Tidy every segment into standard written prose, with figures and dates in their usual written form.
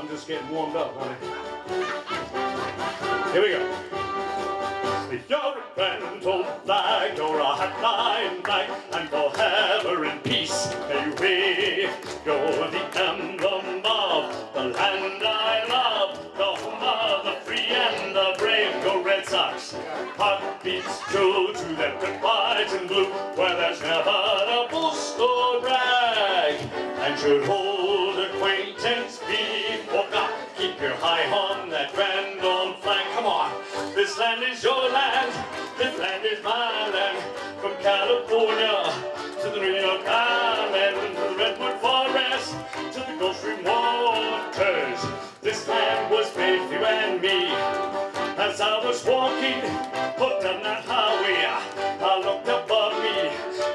I'm just getting warmed up, honey. Here we go. You're a grand old flag, you're a hot line flag, and forever in peace may we go. The emblem of the land I love, the home of the free and the brave. Go Red Sox. Heart beats true to that red, white, and blue, where there's never a boast or brag, and should hold acquaintance before God. Keep your high on that grand old flag. Come on. This land is your land, this land is my land. From California to the New York Island, to the Redwood Forest, to the Gulf Stream waters. This land was made for you and me. As I was walking down that highway, I looked above me,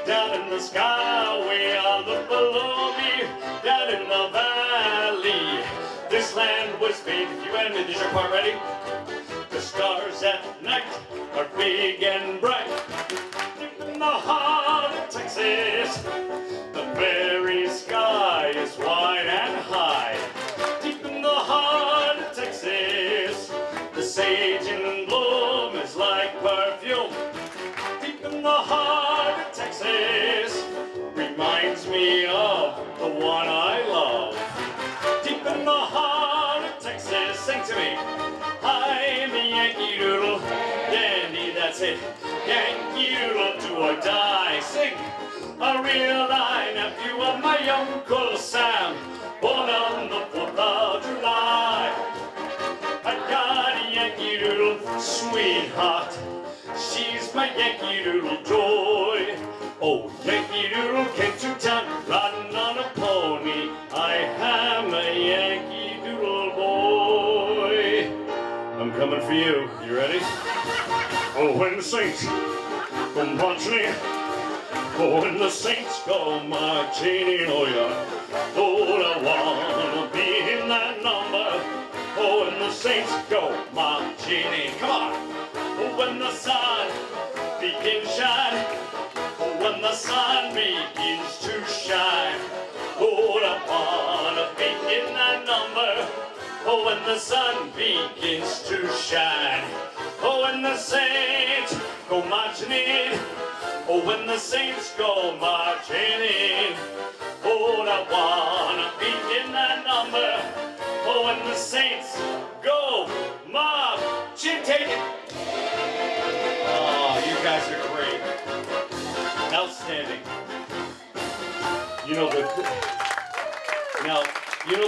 down in the skyway. I looked below me, down in the valley. This land was made for you and me. Is your part ready? The stars at night are big and bright. In the heart of Texas, the very sky is wide and high. Deep in the heart of Texas, the sage in bloom is like perfume. Deep in the heart of Texas, reminds me of the one I love. Deep in the heart of Texas, sing to me. I'm a Yankee Doodle, dandy, that's it. Yankee Doodle, do or die. Sing, a real live nephew of my Uncle Sam, born on the 4th of July. I got a Yankee Doodle sweetheart, she's my Yankee Doodle joy. Oh, Yankee Doodle came to town, riding on a pony. I am a Yankee Doodle boy. I'm coming for you. You ready? Oh, when the Saints go marching in. Oh, when the Saints go marching in. Oh, yeah. Oh, I wanna be in that number. Oh, when the Saints go marching in. Come on. Oh, when the sun begins to shine. Oh, when the sun begins to shine. Oh, I wanna be in that number. Oh, when the sun begins to shine. Oh, when the Saints go marching in. Oh, when the Saints go marching in. Oh, I wanna be in that number. Oh, when the Saints go marching. Take it. Oh, you guys are great. Outstanding. You know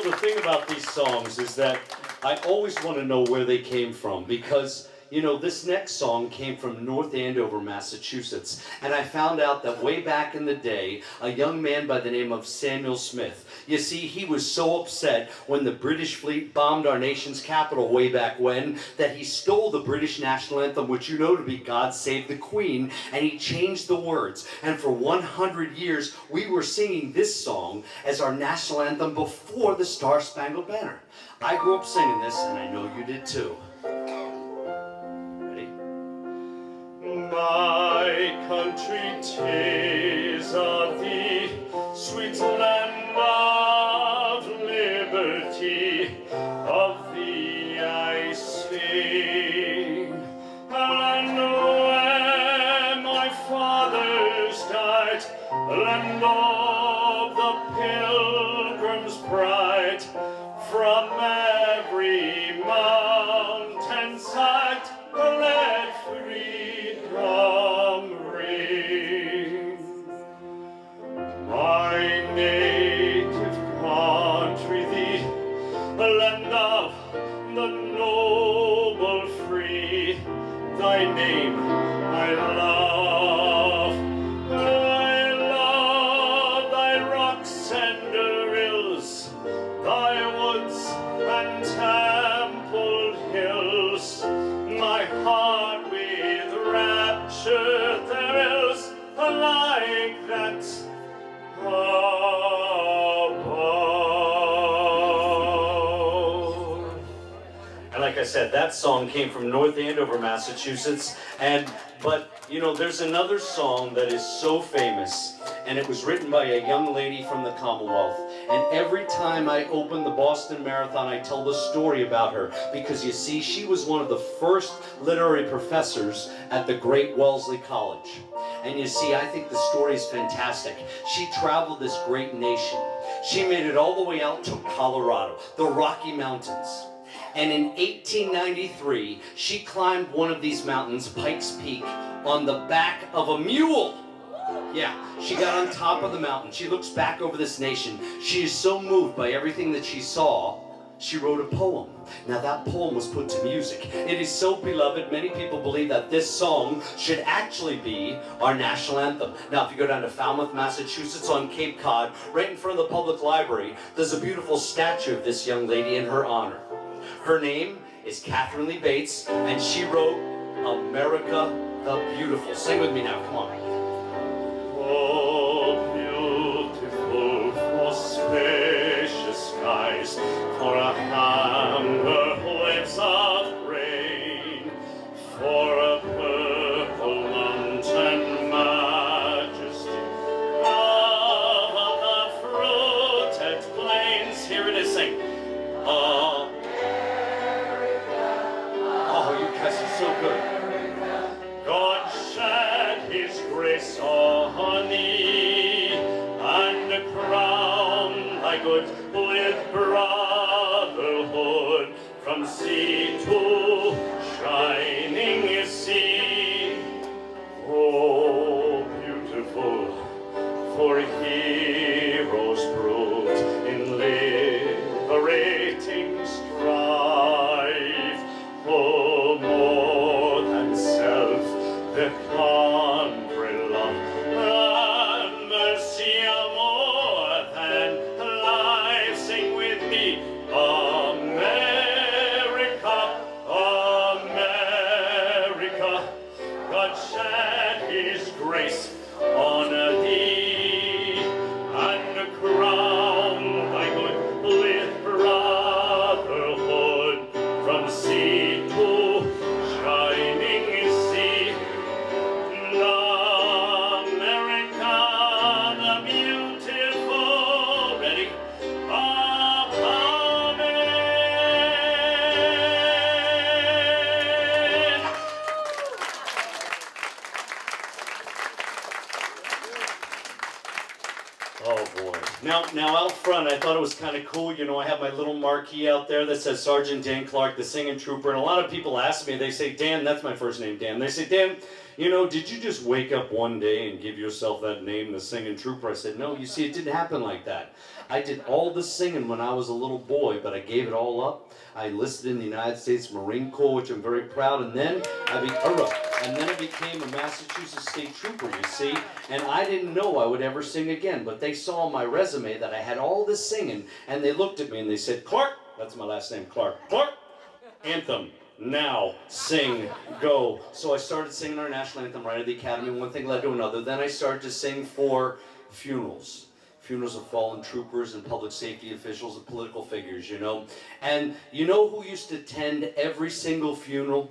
the thing about these songs is that I always want to know where they came from, because you know, this next song came from North Andover, Massachusetts, and I found out that way back in the day, a young man by the name of Samuel Smith, you see, he was so upset when the British fleet bombed our nation's capital way back when, that he stole the British national anthem, which you know to be God Save the Queen, and he changed the words. And for 100 years, we were singing this song as our national anthem before the Star-Spangled Banner. I grew up singing this, and I know you did too. My country, 'tis of thee, sweet land of liberty, of thee I sing. Land where my fathers died, land of the pilgrims bright, from every mountain side, let freedom ring. My native country, thee, the land of the noble free, thy name I love. I love thy rocks and rills, thy woods and templed hills. My heart with rapture thrills like that above. And like I said, that song came from North Andover, Massachusetts. But you know, there's another song that is so famous, and it was written by a young lady from the Commonwealth, And every time I open the Boston Marathon, I tell the story about her, because you see, she was one of the first literary professors at the great Wellesley College. And you see, I think the story is fantastic. She traveled this great nation. She made it all the way out to Colorado, the Rocky Mountains. And in 1893, she climbed one of these mountains, Pikes Peak, on the back of a mule. Yeah, she got on top of the mountain. She looks back over this nation. She is so moved by everything that she saw, she wrote a poem. Now that poem was put to music. It is so beloved, many people believe that this song should actually be our national anthem. Now if you go down to Falmouth, Massachusetts on Cape Cod, right in front of the public library, there's a beautiful statue of this young lady in her honor. Her name is Catherine Lee Bates, and she wrote America the Beautiful. Sing with me now, come on. Oh, beautiful for spacious skies, for a hammer lips of grain, for a purple mountain majesty of the fruited plains. Here it is, sing. Oh, you guys are so good. God shed His grace on thee, and crown thy good with brotherhood, from sea to shining sea. Oh, beautiful for heroes proved in liberating strife. Oh, more than self, the country love, and mercy more than life. Sing with me, America, America. God shed His grace on thee, and crown thy good with brotherhood, from sea to shining sea. America the beautiful, ready? Amen. Oh boy. Now out front, I thought it was kind of cool. You know, I have my little marquee out there that says Sergeant Dan Clark, the singing trooper. And a lot of people ask me, they say, Dan, that's my first name, Dan. They say, Dan, you know, did you just wake up one day and give yourself that name, the singing trooper? I said, no, you see, it didn't happen like that. I did all the singing when I was a little boy, but I gave it all up. I enlisted in the United States Marine Corps, which I'm very proud, and then I became a Massachusetts State Trooper, you see, and I didn't know I would ever sing again, but they saw on my resume that I had all this singing, and they looked at me and they said, Clark, that's my last name, Clark, anthem. Now, sing, go. So I started singing our national anthem right at the academy. One thing led to another. Then I started to sing for funerals of fallen troopers and public safety officials and political figures, you know. And you know who used to attend every single funeral?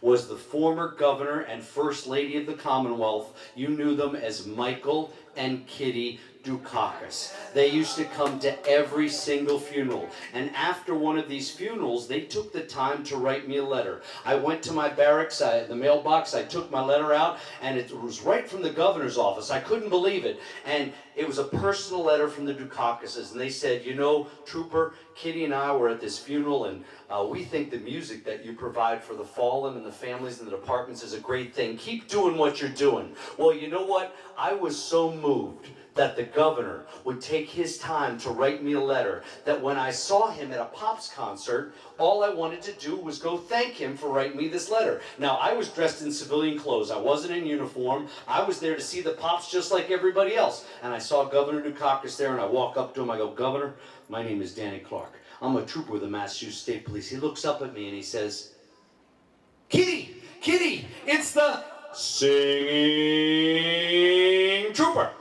Was the former governor and first lady of the Commonwealth. You knew them as Michael and Kitty Dukakis. They used to come to every single funeral. And after one of these funerals, they took the time to write me a letter. I went to my barracks, the mailbox, I took my letter out, and it was right from the governor's office. I couldn't believe it. And it was a personal letter from the Dukakises, and they said, you know, Trooper, Kitty and I were at this funeral, and we think the music that you provide for the fallen and the families and the departments is a great thing. Keep doing what you're doing. Well, you know what? I was so moved that the governor would take his time to write me a letter, that when I saw him at a Pops concert, all I wanted to do was go thank him for writing me this letter. Now, I was dressed in civilian clothes. I wasn't in uniform. I was there to see the Pops just like everybody else. And I saw Governor Dukakis there, and I walk up to him. I go, Governor, my name is Danny Clark. I'm a trooper with the Massachusetts State Police. He looks up at me and he says, Kitty, it's the singing trooper.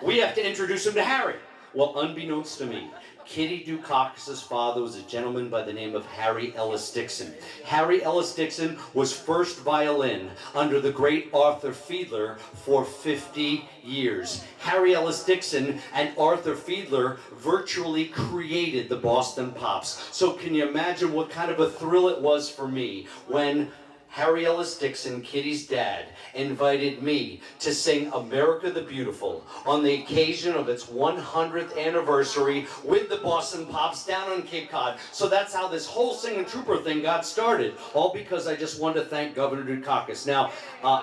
We have to introduce him to Harry. Well, unbeknownst to me, Kitty Dukakis's father was a gentleman by the name of Harry Ellis Dixon. Harry Ellis Dixon was first violin under the great Arthur Fiedler for 50 years. Harry Ellis Dixon and Arthur Fiedler virtually created the Boston Pops. So can you imagine what kind of a thrill it was for me when Harry Ellis Dixon, Kitty's dad, invited me to sing America the Beautiful on the occasion of its 100th anniversary with the Boston Pops down on Cape Cod. So that's how this whole singing trooper thing got started, all because I just wanted to thank Governor Dukakis. Now,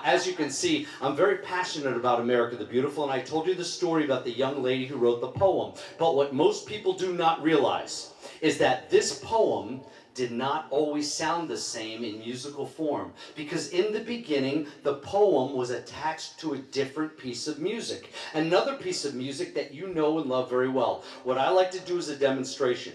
as you can see, I'm very passionate about America the Beautiful, and I told you the story about the young lady who wrote the poem. But what most people do not realize is that this poem did not always sound the same in musical form, because in the beginning the poem was attached to a different piece of music, another piece of music that you know and love very well. What I like to do is a demonstration.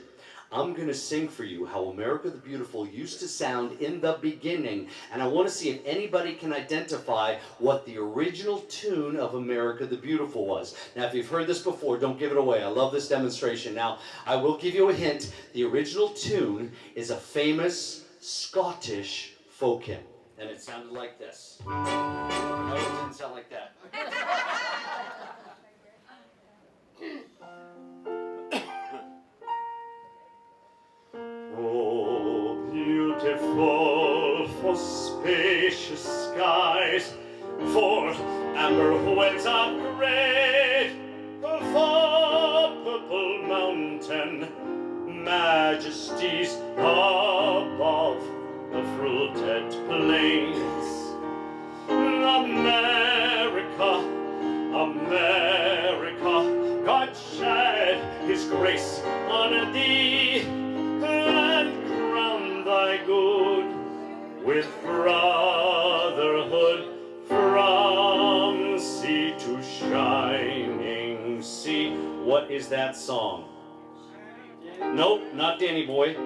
I'm going to sing for you how America the Beautiful used to sound in the beginning, and I want to see if anybody can identify what the original tune of America the Beautiful was. Now, if you've heard this before, don't give it away. I love this demonstration. Now, I will give you a hint. The original tune is a famous Scottish folk hymn, and it sounded like this. No, it didn't sound like that. Oh, beautiful for spacious skies, for amber wells of great, for purple mountain majesties above the fruited plains. America, America, God shed His grace on thee, and crown thy good with brotherhood from sea to shining sea. What is that song? Nope, not Danny Boy.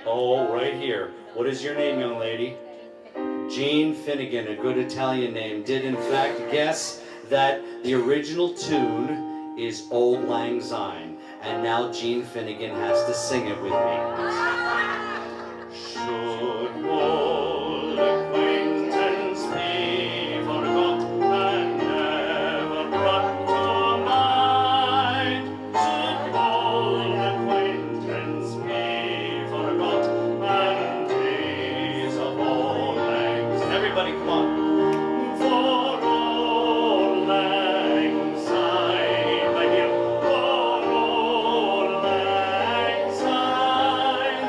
Oh, right here. What is your name, young lady? Jean Finnegan, a good Italian name, did in fact guess that the original tune is Old Lang Syne. And now Jean Finnegan has to sing it with me. Should old acquaintance be forgot and never brought to mind? Should old acquaintance be forgot and days of old lang syne? Everybody, come on. For old lang syne, my dear, for old lang syne,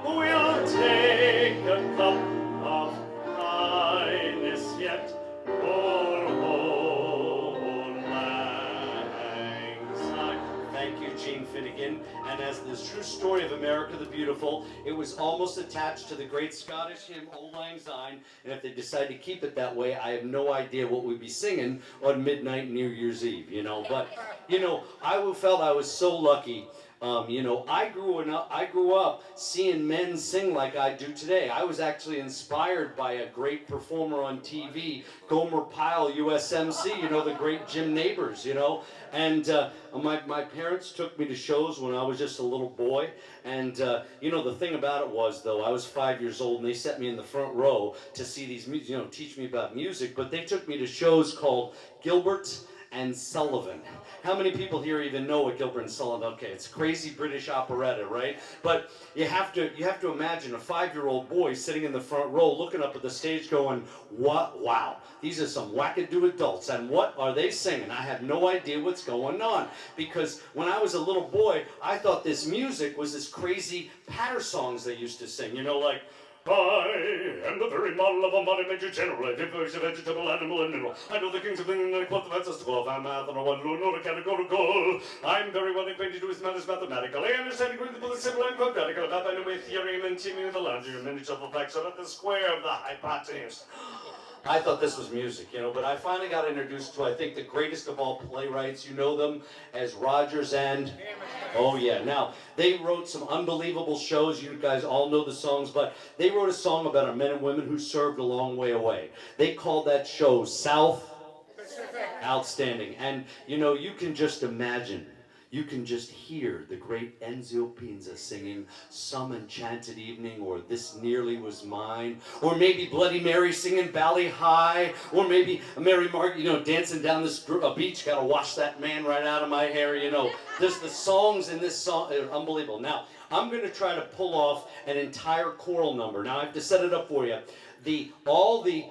we'll take a cup of kindness yet for old lang syne. Thank you, Jean Finnegan. And as this true story of America the Beautiful, it was almost attached to the great Scottish hymn Old Lang Syne. And if they decide to keep it that way, I have no idea what we'd be singing on midnight New Year's Eve, you know. But, you know, I felt I was so lucky. You know, I grew up seeing men sing like I do today. I was actually inspired by a great performer on TV, Gomer Pyle, USMC, you know, the great Jim Neighbors, you know. And my parents took me to shows when I was just a little boy. And, you know, the thing about it was, though, I was 5 years old and they set me in the front row to see these, you know, teach me about music. But they took me to shows called Gilbert and Sullivan. How many people here even know what Gilbert and Sullivan? Okay, it's crazy British operetta, right? But you have to imagine a 5-year-old boy sitting in the front row looking up at the stage going, "What? Wow, these are some wackadoo adults, and what are they singing?" I have no idea what's going on, because when I was a little boy, I thought this music was this crazy patter songs they used to sing, you know, like, I am the very model of a modern major general. I differs a vegetable, animal, and mineral. I know the kings of England, and I quote the fantastical. If I'm math and I want to know the categorical. I'm very well acquainted with matters mathematical. I understand the principle of simple and quadratical. About I know my theorem and teaming with the logic of many shuffle facts about the square of the hypotenuse. I thought this was music, you know, but I finally got introduced to, I think, the greatest of all playwrights. You know them as Rogers and... Oh, yeah. Now, they wrote some unbelievable shows. You guys all know the songs, but they wrote a song about our men and women who served a long way away. They called that show South Pacific. Outstanding. And, you know, you can just imagine you can just hear the great Enzio Pinza singing Some Enchanted Evening, or This Nearly Was Mine, or maybe Bloody Mary singing Bally High, or maybe Mary Margaret, dancing down this beach, gotta wash that man right out of my hair, There's the songs in this song are unbelievable. Now, I'm gonna try to pull off an entire choral number. Now, I have to set it up for you. All the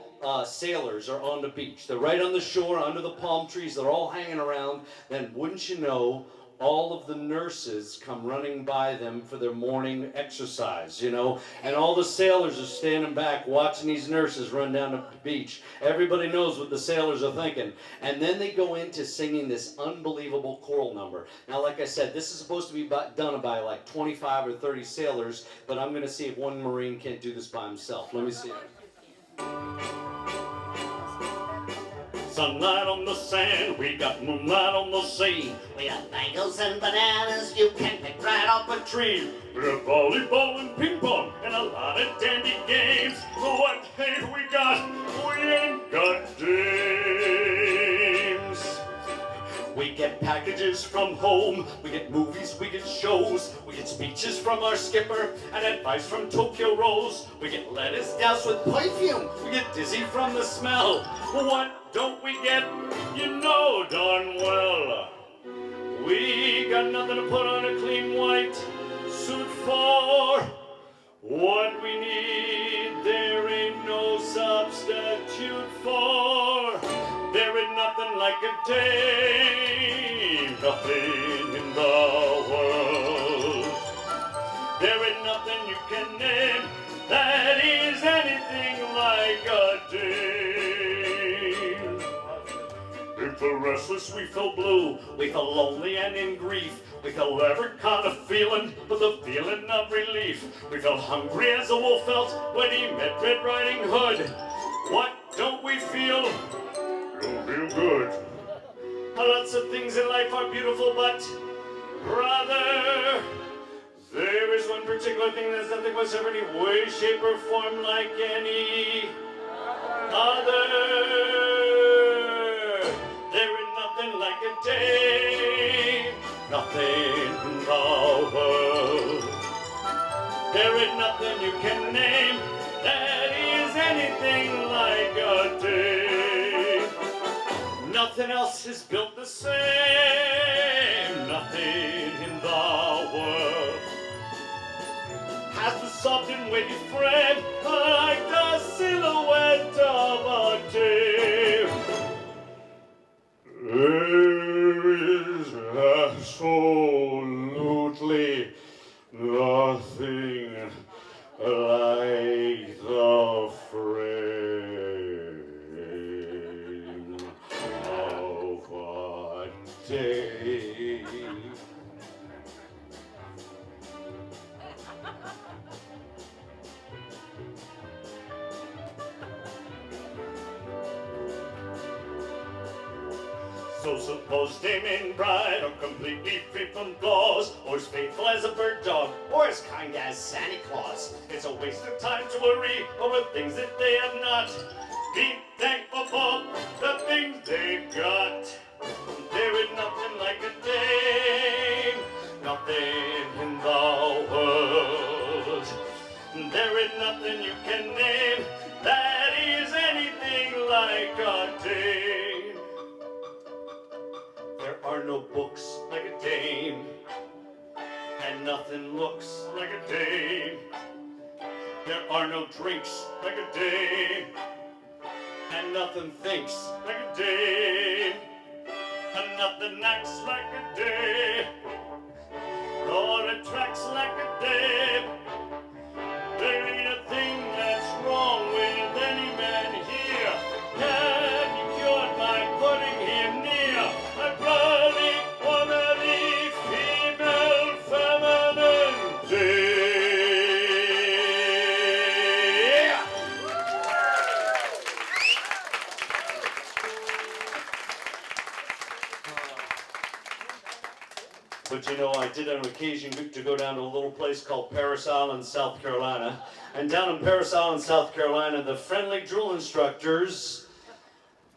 sailors are on the beach. They're right on the shore, under the palm trees. They're all hanging around. Then, wouldn't you know, all of the nurses come running by them for their morning exercise, and all the sailors are standing back watching these nurses run down the beach. Everybody knows what the sailors are thinking. And then they go into singing this unbelievable choral number. Now, like I said, this is supposed to be done by like 25 or 30 sailors, but I'm going to see if one Marine can't do this by himself. Let me see it. Sunlight on the sand, we got moonlight on the sea. We got mangoes and bananas you can pick right off a tree. We got volleyball and ping pong and a lot of dandy games. But what ain't we got? We ain't got dames. We get packages from home, we get movies, we get shows, we get speeches from our skipper and advice from Tokyo Rose. We get lettuce doused with perfume, we get dizzy from the smell. What don't we get? You know darn well. We got nothing to put on a clean white suit for. What we need, there ain't no substitute for. There ain't nothing like a dame, nothing in the world. There ain't nothing you can name that is anything like a dame. We felt restless, we felt blue, we felt lonely and in grief. We felt every kind of feeling, but the feeling of relief. We felt hungry as a wolf felt when he met Red Riding Hood. What don't we feel? You'll feel good. Lots of things in life are beautiful, but brother, there is one particular thing that's nothing whatsoever any way, shape, or form like any other. There is nothing like a day, nothing in the world. There is nothing you can name that is anything like a day. Nothing else is built the same, nothing in the world has the soft and wavy thread like the silhouette of a tail. There is absolutely nothing like the frame of a day. So suppose Dame and Bride are completely free from flaws, or as faithful as a bird dog, or as kind as Santa Claus. It's a waste of time to worry over things that they have not. Be thankful for the things they've got. There is nothing like a dame, nothing in the world. There is nothing you can name that is anything like a dame. There are no books like a dame, and nothing looks like a dame. There are no drinks like a dame, and nothing thinks like a dame, and nothing acts like a dame, nor attracts like a dame. There ain't a thing that's wrong with any man here. Have you cured by putting him near a bloody, womanly, female, feminine day? But you know, I did on occasion to go down to a little place called Parris Island, South Carolina. And down in Parris Island, South Carolina, the friendly drill instructors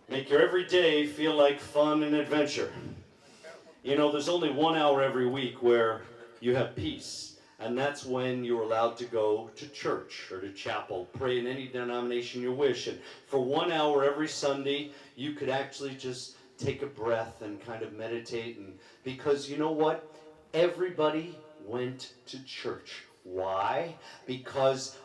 make your every day feel like fun and adventure. You know, there's only 1 hour every week where you have peace. And that's when you're allowed to go to church or to chapel, pray in any denomination you wish. And for 1 hour every Sunday, you could actually just take a breath and kind of meditate. And because you know what? Everybody went to church. Why? Because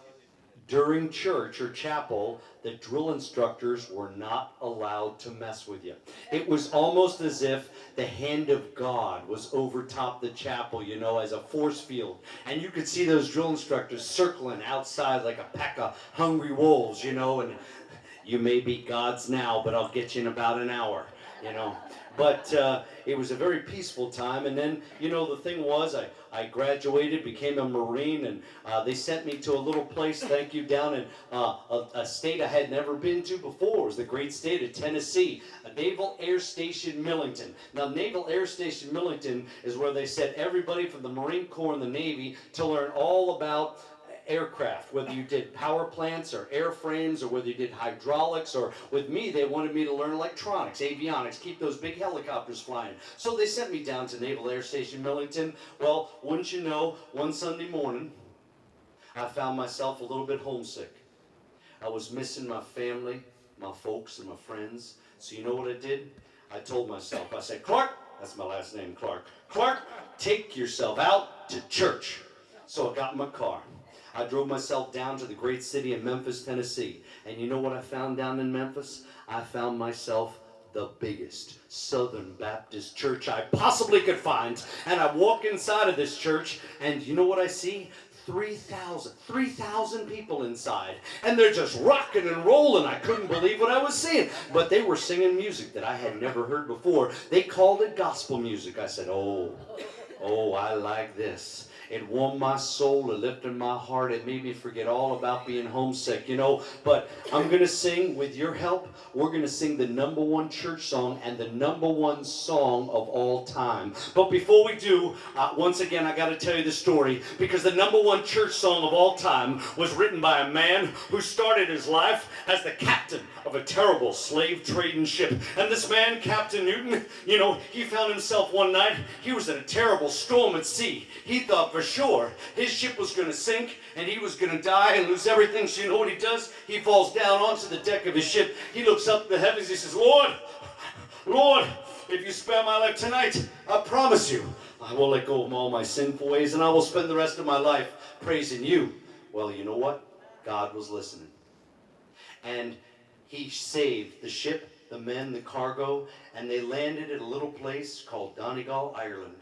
during church or chapel, the drill instructors were not allowed to mess with you. It was almost as if the hand of God was over top the chapel, you know, as a force field. And you could see those drill instructors circling outside like a pack of hungry wolves, you know, and you may be God's now, but I'll get you in about an hour, you know. But it was a very peaceful time. And then, you know, the thing was, I graduated, became a Marine, and they sent me to a little place, thank you, down in a state I had never been to before. It was the great state of Tennessee, a Naval Air Station Millington. Now, Naval Air Station Millington is where they sent everybody from the Marine Corps and the Navy to learn all about aircraft, whether you did power plants or airframes or whether you did hydraulics, or with me they wanted me to learn electronics, avionics, keep those big helicopters flying. So they sent me down to Naval Air Station Millington. Well, wouldn't you know, one Sunday morning I found myself a little bit homesick. I was missing my family, my folks, and my friends. So you know what I did? I told myself, I said, Clark, that's my last name, Clark. Clark, take yourself out to church. So I got in my car. I drove myself down to the great city of Memphis, Tennessee. And you know what I found down in Memphis? I found myself the biggest Southern Baptist church I possibly could find. And I walk inside of this church, and you know what I see? 3,000 people inside. And they're just rocking and rolling. I couldn't believe what I was seeing. But they were singing music that I had never heard before. They called it gospel music. I said, oh, I like this. It warmed my soul, it lifted my heart, it made me forget all about being homesick, you know. But I'm going to sing, with your help, we're going to sing the #1 church song and the #1 song of all time. But before we do, once again, I got to tell you the story, because the #1 church song of all time was written by a man who started his life as the captain of a terrible slave trading ship. And this man, Captain Newton, you know, he found himself one night, he was in a terrible storm at sea. He thought for sure his ship was going to sink and he was going to die and lose everything. So you know what he does? He falls down onto the deck of his ship. He looks up at the heavens. He says, Lord, if you spare my life tonight, I promise you, I will let go of all my sinful ways and I will spend the rest of my life praising you. Well, you know what? God was listening. And he saved the ship, the men, the cargo, and they landed at a little place called Donegal, Ireland.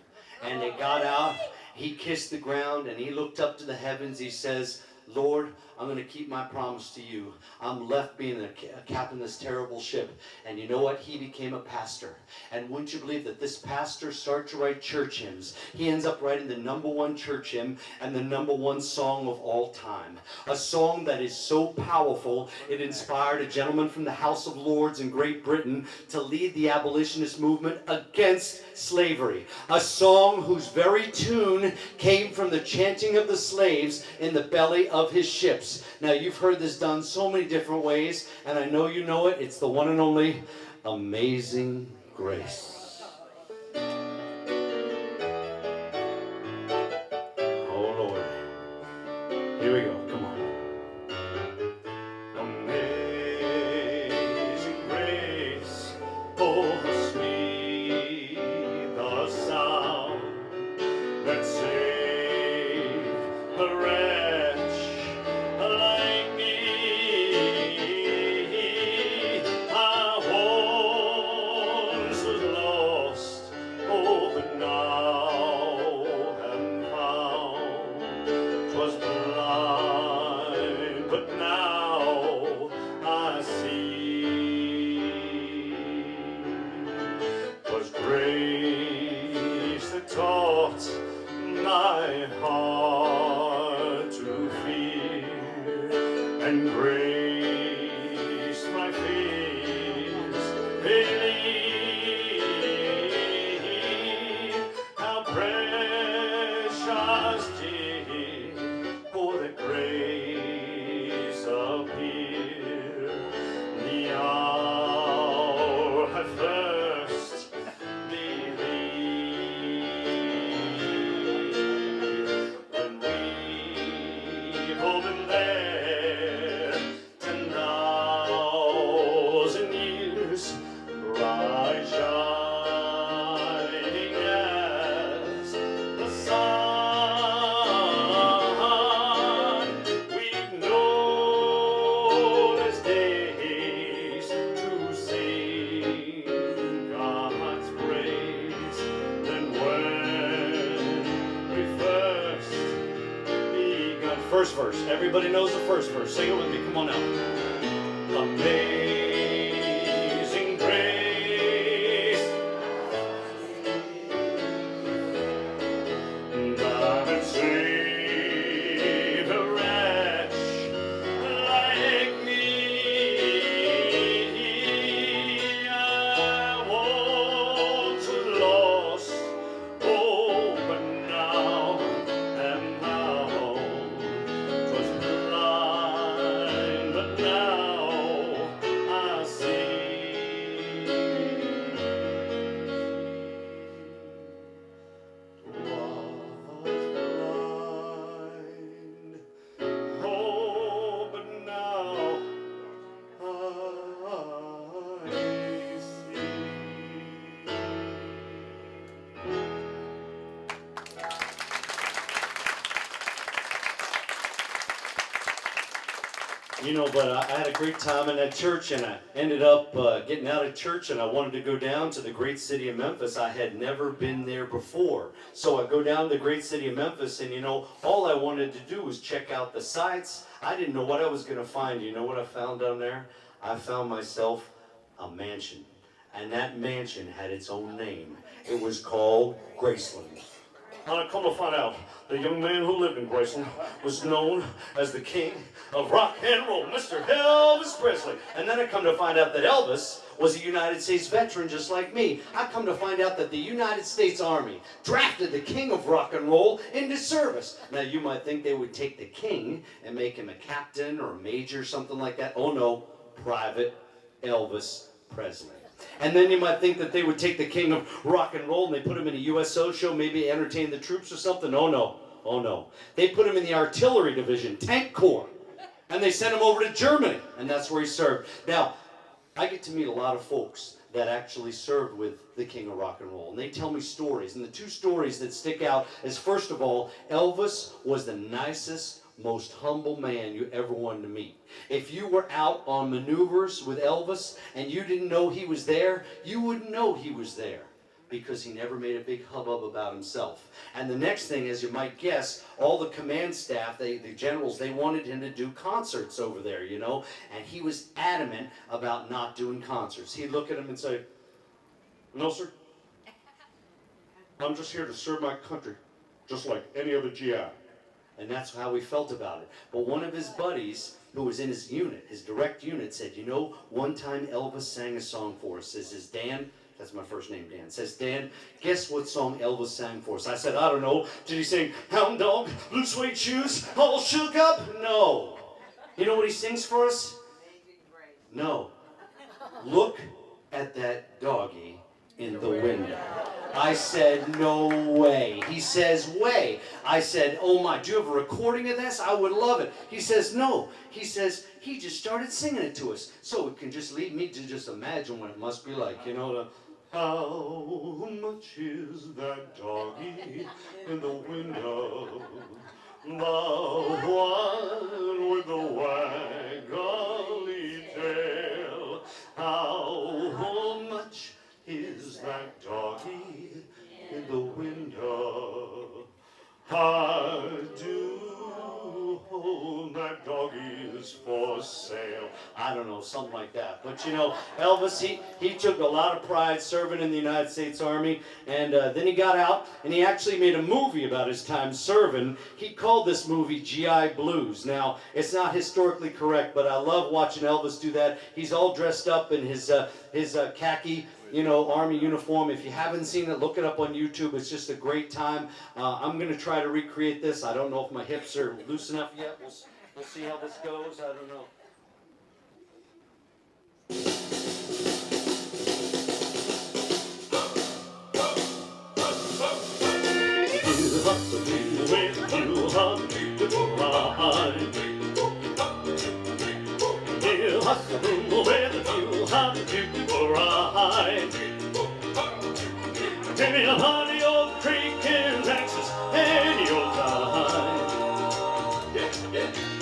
And they got out, he kissed the ground, and he looked up to the heavens. He says, Lord, I'm going to keep my promise to you. I'm left being a captain of this terrible ship. And you know what? He became a pastor. And wouldn't you believe that this pastor started to write church hymns? He ends up writing the #1 church hymn and the #1 song of all time. A song that is so powerful, it inspired a gentleman from the House of Lords in Great Britain to lead the abolitionist movement against slavery. A song whose very tune came from the chanting of the slaves in the belly of his ships. Now, you've heard this done so many different ways, and I know you know it. It's the one and only Amazing Grace. Oh, Lord. Here we go. Come on. Amazing grace, oh, how sweet the sound that saved a wretch like me. I once was lost, oh, but now am found. 'Twas blind, but now I see. 'Twas grace that taught my heart to fear, and grace my fears believe. How precious did for the grace appear, the hour I first believed. people been there 10,000 years, bright shining as the sun. We've known as days to sing God's praise. Then when we first begun, first verse. Everybody knows the first verse. Sing it with me. Come on out. Amazing grace, God had saved a wretch like me. I once was lost, oh, but now am found. 'Twas blind, but now I see. Was blind, oh, but now I see. You know, but I had a great time in that church, and I ended up getting out of church, and I wanted to go down to the great city of Memphis. I had never been there before. So I go down to the great city of Memphis, and you know, all I wanted to do was check out the sights. I didn't know what I was going to find. You know what I found down there? I found myself a mansion. And that mansion had its own name. It was called Graceland. I come to find out, the young man who lived in Graceland was known as the king of rock and roll, Mr. Elvis Presley. And then I come to find out that Elvis was a United States veteran just like me. I come to find out that the United States Army drafted the king of rock and roll into service. Now you might think they would take the king and make him a captain or a major, something like that. Oh no, Private Elvis Presley. And then you might think that they would take the king of rock and roll and they put him in a USO show, maybe entertain the troops or something. Oh no, oh no. They put him in the artillery division, tank corps. And they sent him over to Germany, and that's where he served. Now, I get to meet a lot of folks that actually served with the king of rock and roll, and they tell me stories. And the two stories that stick out is, first of all, Elvis was the nicest, most humble man you ever wanted to meet. If you were out on maneuvers with Elvis and you didn't know he was there, you wouldn't know he was there, because he never made a big hubbub about himself. And the next thing, as you might guess, all the command staff, the generals, they wanted him to do concerts over there, you know, and he was adamant about not doing concerts. He'd look at him and say, No, sir. I'm just here to serve my country, just like any other GI. and that's how he felt about it. But one of his buddies, who was in his unit, his direct unit, said, you know, one time Elvis sang a song for us. Says, Dan, that's my first name, Dan. Says, Dan, guess what song Elvis sang for us? I said, I don't know. Did he sing, Hound Dog, Blue Suede Shoes, All Shook Up? No. You know what he sings for us? No. Look at that doggy in the window. I said, no way. He says, way. I said, oh my, do you have a recording of this? I would love it. He says, no. He says, he just started singing it to us. So it can just lead me to just imagine what it must be like, you know, How much is that doggy in the window? The one with the waggly tail. How much is that doggy in the window? I do hope that doggy is for sale. I don't know, something like that. But you know, Elvis, he took a lot of pride serving in the United States Army, and then he got out, and he actually made a movie about his time serving. He called this movie GI Blues. Now, it's not historically correct, but I love watching Elvis do that. He's all dressed up in his khaki, you know, Army uniform. If you haven't seen it, look it up on YouTube. It's just a great time. I'm going to try to recreate this. I don't know if my hips are loose enough yet. We'll see how this goes. I don't know. beautiful ride. He'll hustle with a few hot beautiful ride. Take me a honey old creek in Texas any old time.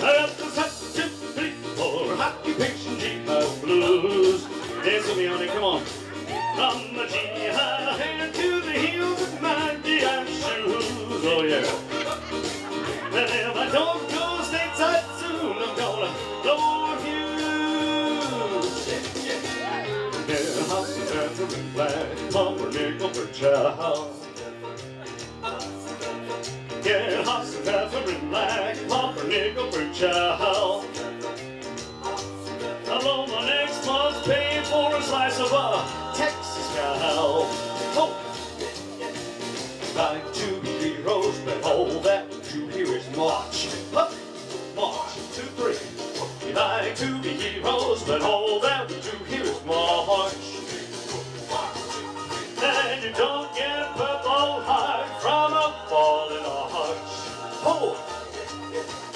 I got the substitute for occupation G5 blues. Dance with me, honey, come on. From the G-high hand to the heels of my D-high shoes. Oh yeah. And if I don't go stateside soon, I'm gonna blow a fuse. Yeah, hustle, Catherine Black, pumpernickel for child. Yeah, hustle, Catherine Black, pumpernickel for child. Hello, my next month's paying for a slice of a Texas cow. Oh, like two heroes, but all that you hear is march. Up, march, 2, 3. We like to be heroes, but all that we do here is march. And you don't get a purple heart from a falling arch. Oh,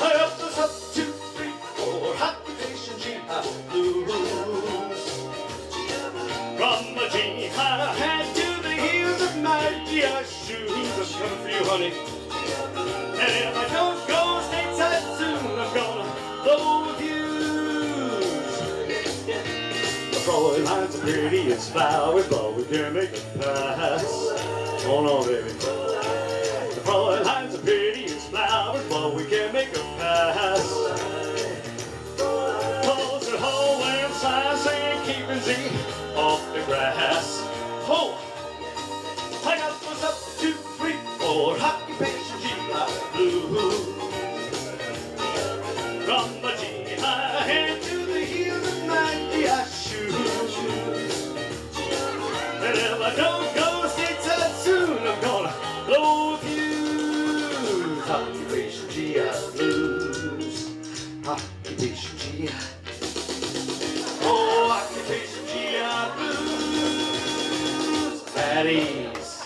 I up the sub 2, 3, 4, occupation G5 blues. From the G-high hat to the heels of my G-high shoes. I'm coming for you, honey. And if I don't go stateside soon, I'm gonna blow a fuse. The Fräulein's the prettiest flowers, but we can't make it pass. Hold on, baby. The Fräulein's the prettiest flowers, but we can't make it pass. Close the hole when signs saying keeping Z off the grass. Oh, I got what's up 2, 3, 4, occupation G-high blues. From the G-high hand to the heels of my G-high shoes. And if I don't go stateside soon, I'm gonna blow a fuse. Occupation G-high blues. Occupation G-high. Oh, occupation G-high blues. At ease.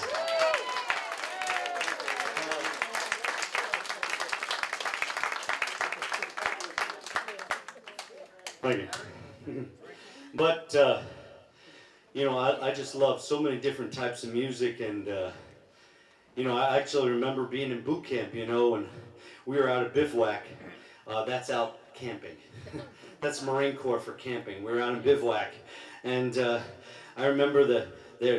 Thank you. But, you know, I just love so many different types of music, and, you know, I actually remember being in boot camp, you know, and we were out at bivouac. That's out camping. That's Marine Corps for camping. We were out in bivouac, and I remember the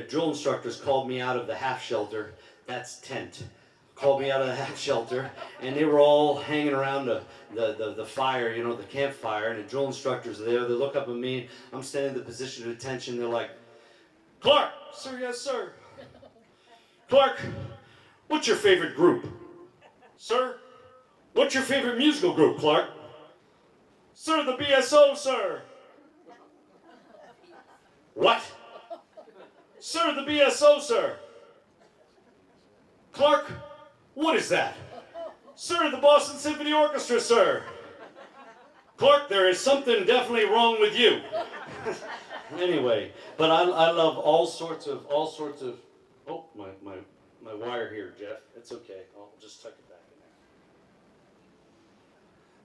drill instructors called me out of the half shelter. That's tent. Called me out of the half shelter, and they were all hanging around the fire, you know, the campfire, and the drill instructors are there. They look up at me. I'm standing in the position of attention. They're like, Clark, sir, yes, sir. Clark, what's your favorite group? Sir, what's your favorite musical group, Clark? Sir, the BSO, sir. What? Sir, the BSO, sir. Clark, what is that? Sir, the Boston Symphony Orchestra, sir. Clark, there is something definitely wrong with you. Anyway, but I love all sorts of, oh, my wire here, Jeff. It's okay, I'll just tuck it back in there.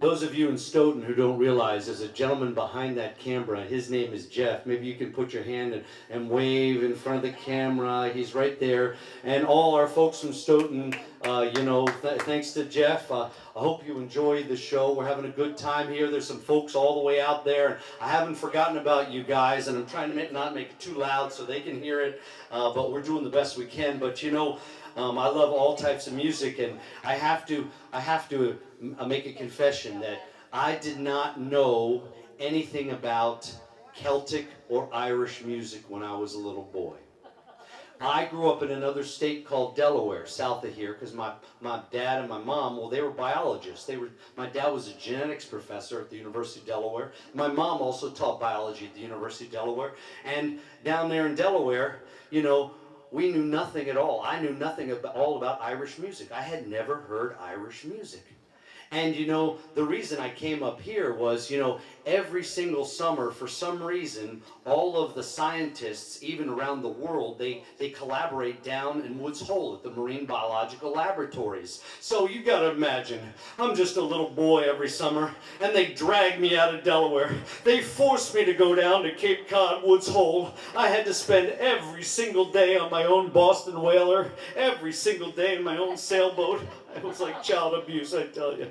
Those of you in Stoughton who don't realize, there's a gentleman behind that camera. His name is Jeff. Maybe you can put your hand and wave in front of the camera. He's right there. And all our folks from Stoughton, you know, thanks to Jeff. I hope you enjoy the show. We're having a good time here. There's some folks all the way out there. And I haven't forgotten about you guys. And I'm trying to not make it too loud so they can hear it. But we're doing the best we can. But, you know, I love all types of music, and I have to make a confession that I did not know anything about Celtic or Irish music when I was a little boy. I grew up in another state called Delaware, south of here, because my dad and my mom, well, they were biologists. My dad was a genetics professor at the University of Delaware. My mom also taught biology at the University of Delaware. And down there in Delaware, you know, we knew nothing at all. I knew nothing all about Irish music. I had never heard Irish music. And you know, the reason I came up here was, you know, every single summer, for some reason, all of the scientists, even around the world, they collaborate down in Woods Hole at the Marine Biological Laboratories. So you gotta imagine, I'm just a little boy every summer, and they drag me out of Delaware. They forced me to go down to Cape Cod Woods Hole. I had to spend every single day on my own Boston whaler, every single day in my own sailboat. It was like child abuse, I tell you.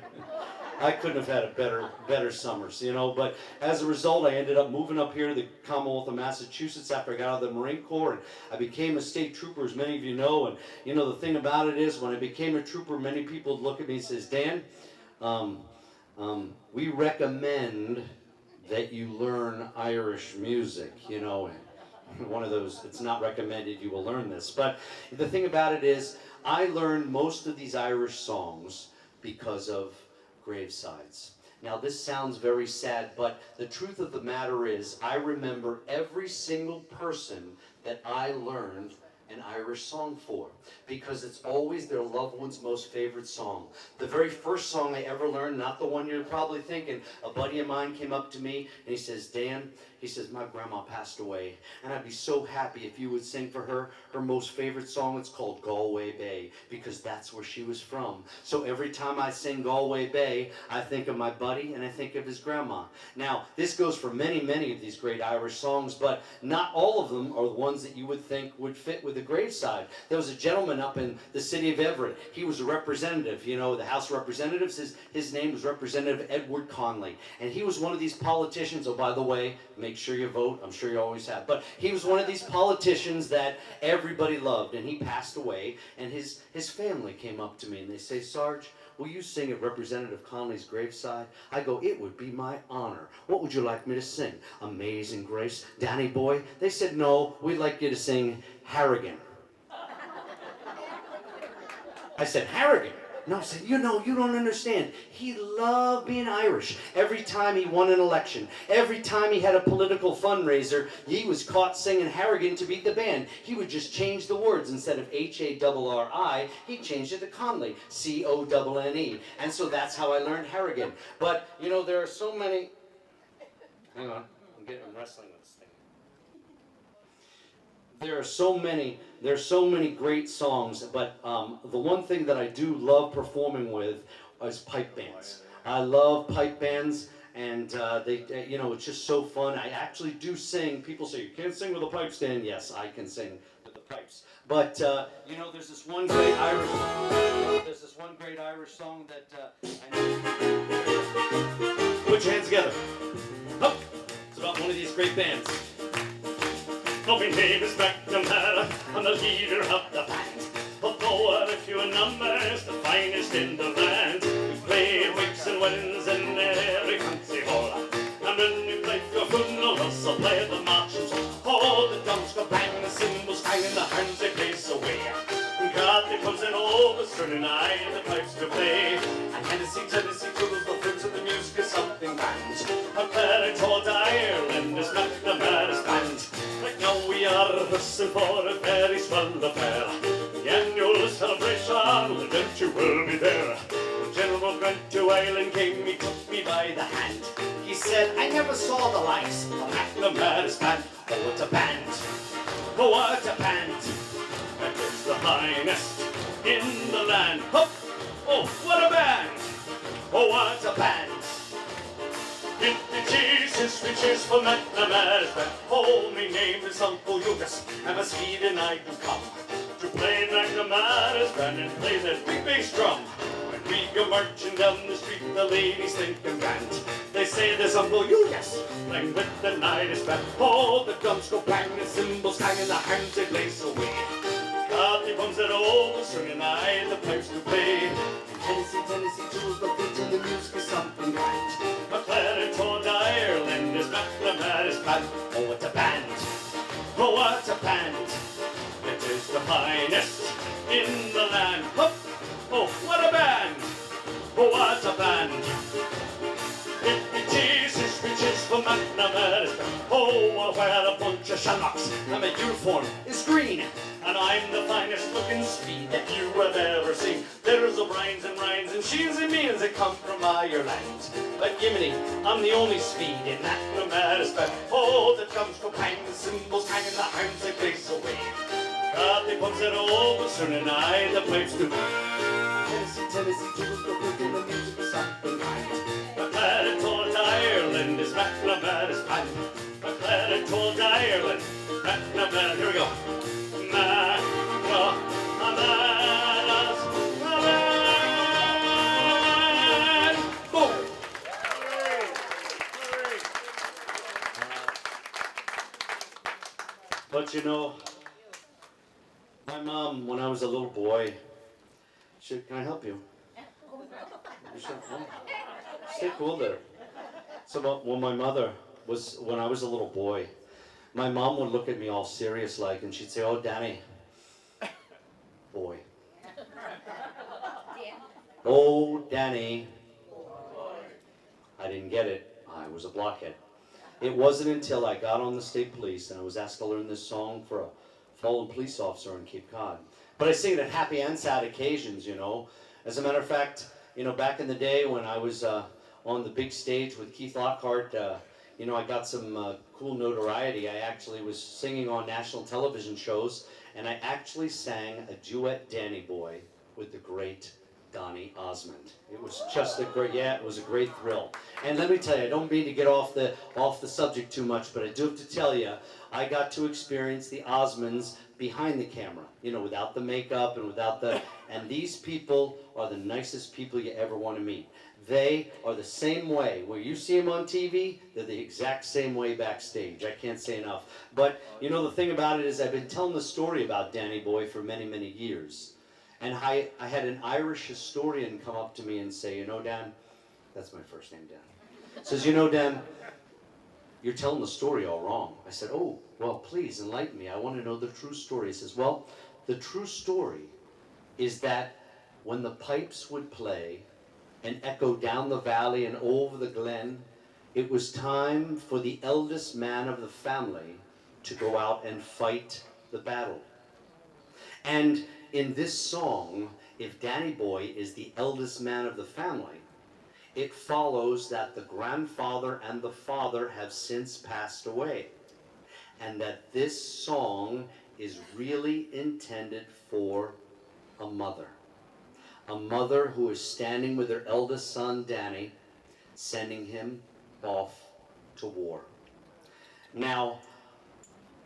I couldn't have had a better summers, you know, but as a result, I ended up moving up here to the Commonwealth of Massachusetts after I got out of the Marine Corps, and I became a state trooper, as many of you know. And you know, the thing about it is, when I became a trooper, many people would look at me and says, Dan, we recommend that you learn Irish music, you know. One of those, it's not recommended you will learn this. But the thing about it is, I learned most of these Irish songs because of gravesides. Now this sounds very sad, but the truth of the matter is, I remember every single person that I learned an Irish song for, because it's always their loved one's most favorite song. The very first song I ever learned, not the one you're probably thinking, a buddy of mine came up to me and he says, Dan, he says, my grandma passed away, and I'd be so happy if you would sing for her most favorite song. It's called Galway Bay, because that's where she was from. So every time I sing Galway Bay, I think of my buddy and I think of his grandma. Now, this goes for many, many of these great Irish songs, but not all of them are the ones that you would think would fit with the graveside. There was a gentleman up in the city of Everett. He was a representative, you know, the House of Representatives. His name was Representative Edward Conley, and he was one of these politicians. Oh, by the way, make sure you vote. I'm sure you always have. But he was one of these politicians that everybody loved, and he passed away, and his family came up to me and they say, Sarge, will you sing at Representative Conley's graveside? I go, it would be my honor. What would you like me to sing? Amazing Grace, Danny Boy? They said, no, we'd like you to sing Harrigan. I said, Harrigan? No, I said, you know, you don't understand. He loved being Irish. Every time he won an election, every time he had a political fundraiser, he was caught singing Harrigan to beat the band. He would just change the words. Instead of H-A-R-R-I, he changed it to Conley, C-O-N-N-E. And so that's how I learned Harrigan. But, you know, there are so many... Hang on, I'm wrestling with this thing. There's so many great songs, but the one thing that I do love performing with is pipe bands. I love pipe bands, and they, you know, it's just so fun. I actually do sing. People say, you can't sing with a pipe stand. Yes, I can sing with the pipes. But, you know, there's this one great Irish song that I know. Put your hands together. Up. It's about one of these great bands. Oh, my name is McNamara, I'm the leader of the band. Although I have a few numbers, the finest in the land. We played wakes and weddings in every country hall. And when we played for funeral, also played the marching song. Oh, the drums go bang, the cymbals bang, and the hands they place away. And God, there comes an orchestra, and I the pipes to play. And Tennessee, tools, the friends of the music is something grand. A claret towards Ireland is McNamara's band. Right now we are hustling for a very swell affair. The annual celebration, the gentry will be there. When General Grant to Ireland came, he took me by the hand. He said, I never saw the likes of McNamara's band. Oh, what a band! Oh, what a band! That is the finest in the land. Hup! Oh, what a band! Oh, what a band! Which is for McNamara's band. Oh, my name is Uncle Lucas, and a Swede and I do come to play McNamara's band and play that big bass drum. When we go marching down the street, the ladies think I'm grand. They say there's Uncle Lucas playing with the nicest band. Oh, the drums go bang, the cymbals hang, and the hands they blaze away. God, there comes that old string, and I the pipes to play. Tennessee, tools, the beat and the music is something grand. A claret toward Ireland is McNamara's band. Oh, what a band! Oh, what a band! It is the finest in the land. Hup! Oh, what a band! Oh, what a band! Which is for McNamara's band. Oh, I'll wear a bunch of shamrocks, and my uniform is green. And I'm the finest looking Swede that you have ever seen. There's a Rhines and Rhines and sheens and means that come from Ireland. But Gimini, I'm the only Swede in that no matter spell. Oh, the drums go bang, the cymbals hang, and the hands like blaze away. God, they puts it over soon, and I the pipes do. Tennessee, Tennessee, jingles go quick, and the music is something kind. McLaren told Ireland is McNamara's plan. McLaren told Ireland, McNamara, here we go. McNamara's plan. Boom. But you know, my mom, when I was a little boy, can I help you? You should, stay cool there. So when my mother was, when I was a little boy, my mom would look at me all serious like, and she'd say, "Oh, Danny, boy. Oh, Danny." I didn't get it. I was a blockhead. It wasn't until I got on the state police and I was asked to learn this song for a fallen police officer in Cape Cod. But I sing it at happy and sad occasions, you know. As a matter of fact, you know, back in the day when I was on the big stage with Keith Lockhart, you know, I got some cool notoriety. I actually was singing on national television shows, and I actually sang a duet Danny Boy with the great Donny Osmond. It was just a great, yeah, it was a great thrill. And let me tell you, I don't mean to get off the subject too much, but I do have to tell you, I got to experience the Osmonds behind the camera, you know, without the makeup and without the, and these people are the nicest people you ever want to meet. They are the same way. Where you see them on TV, they're the exact same way backstage. I can't say enough. But, you know, the thing about it is I've been telling the story about Danny Boy for many, many years. And I had an Irish historian come up to me and say, "You know, Dan," that's my first name, Dan. Says, "You know, Dan, you're telling the story all wrong." I said, "Oh, well, please enlighten me. I want to know the true story." He says, "Well, the true story is that when the pipes would play and echo down the valley and over the glen, it was time for the eldest man of the family to go out and fight the battle. And in this song, if Danny Boy is the eldest man of the family, it follows that the grandfather and the father have since passed away, and that this song is really intended for a mother. A mother who is standing with her eldest son, Danny, sending him off to war." Now,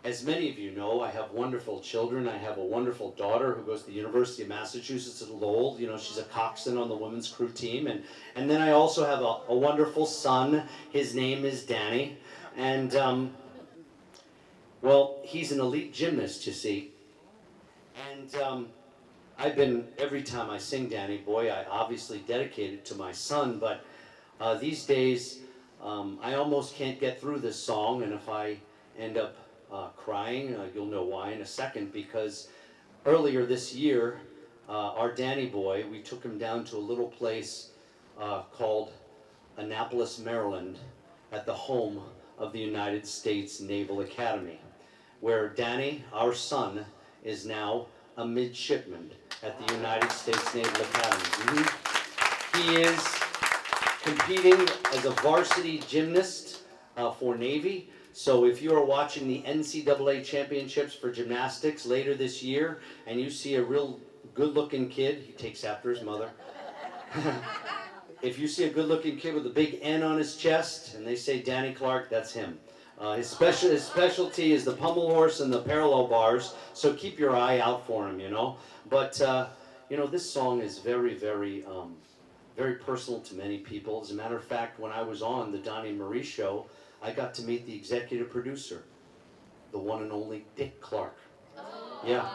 as many of you know, I have wonderful children. I have a wonderful daughter who goes to the University of Massachusetts at Lowell. You know, she's a coxswain on the women's crew team. And then I also have a wonderful son. His name is Danny. And, well, he's an elite gymnast, you see. And I've been, every time I sing Danny Boy, I obviously dedicate it to my son. But these days, I almost can't get through this song. And if I end up crying, you'll know why in a second, because earlier this year, our Danny Boy, we took him down to a little place called Annapolis, Maryland, at the home of the United States Naval Academy, where Danny, our son, is now a midshipman at the United States Naval Academy. He is competing as a varsity gymnast for Navy. So if you are watching the NCAA championships for gymnastics later this year, and you see a real good-looking kid, he takes after his mother. If you see a good-looking kid with a big N on his chest, and they say Danny Clark, that's him. His specialty is the pommel horse and the parallel bars, so keep your eye out for him, you know. But, you know, this song is very, very, very personal to many people. As a matter of fact, when I was on the Donnie and Marie show, I got to meet the executive producer, the one and only Dick Clark. Yeah,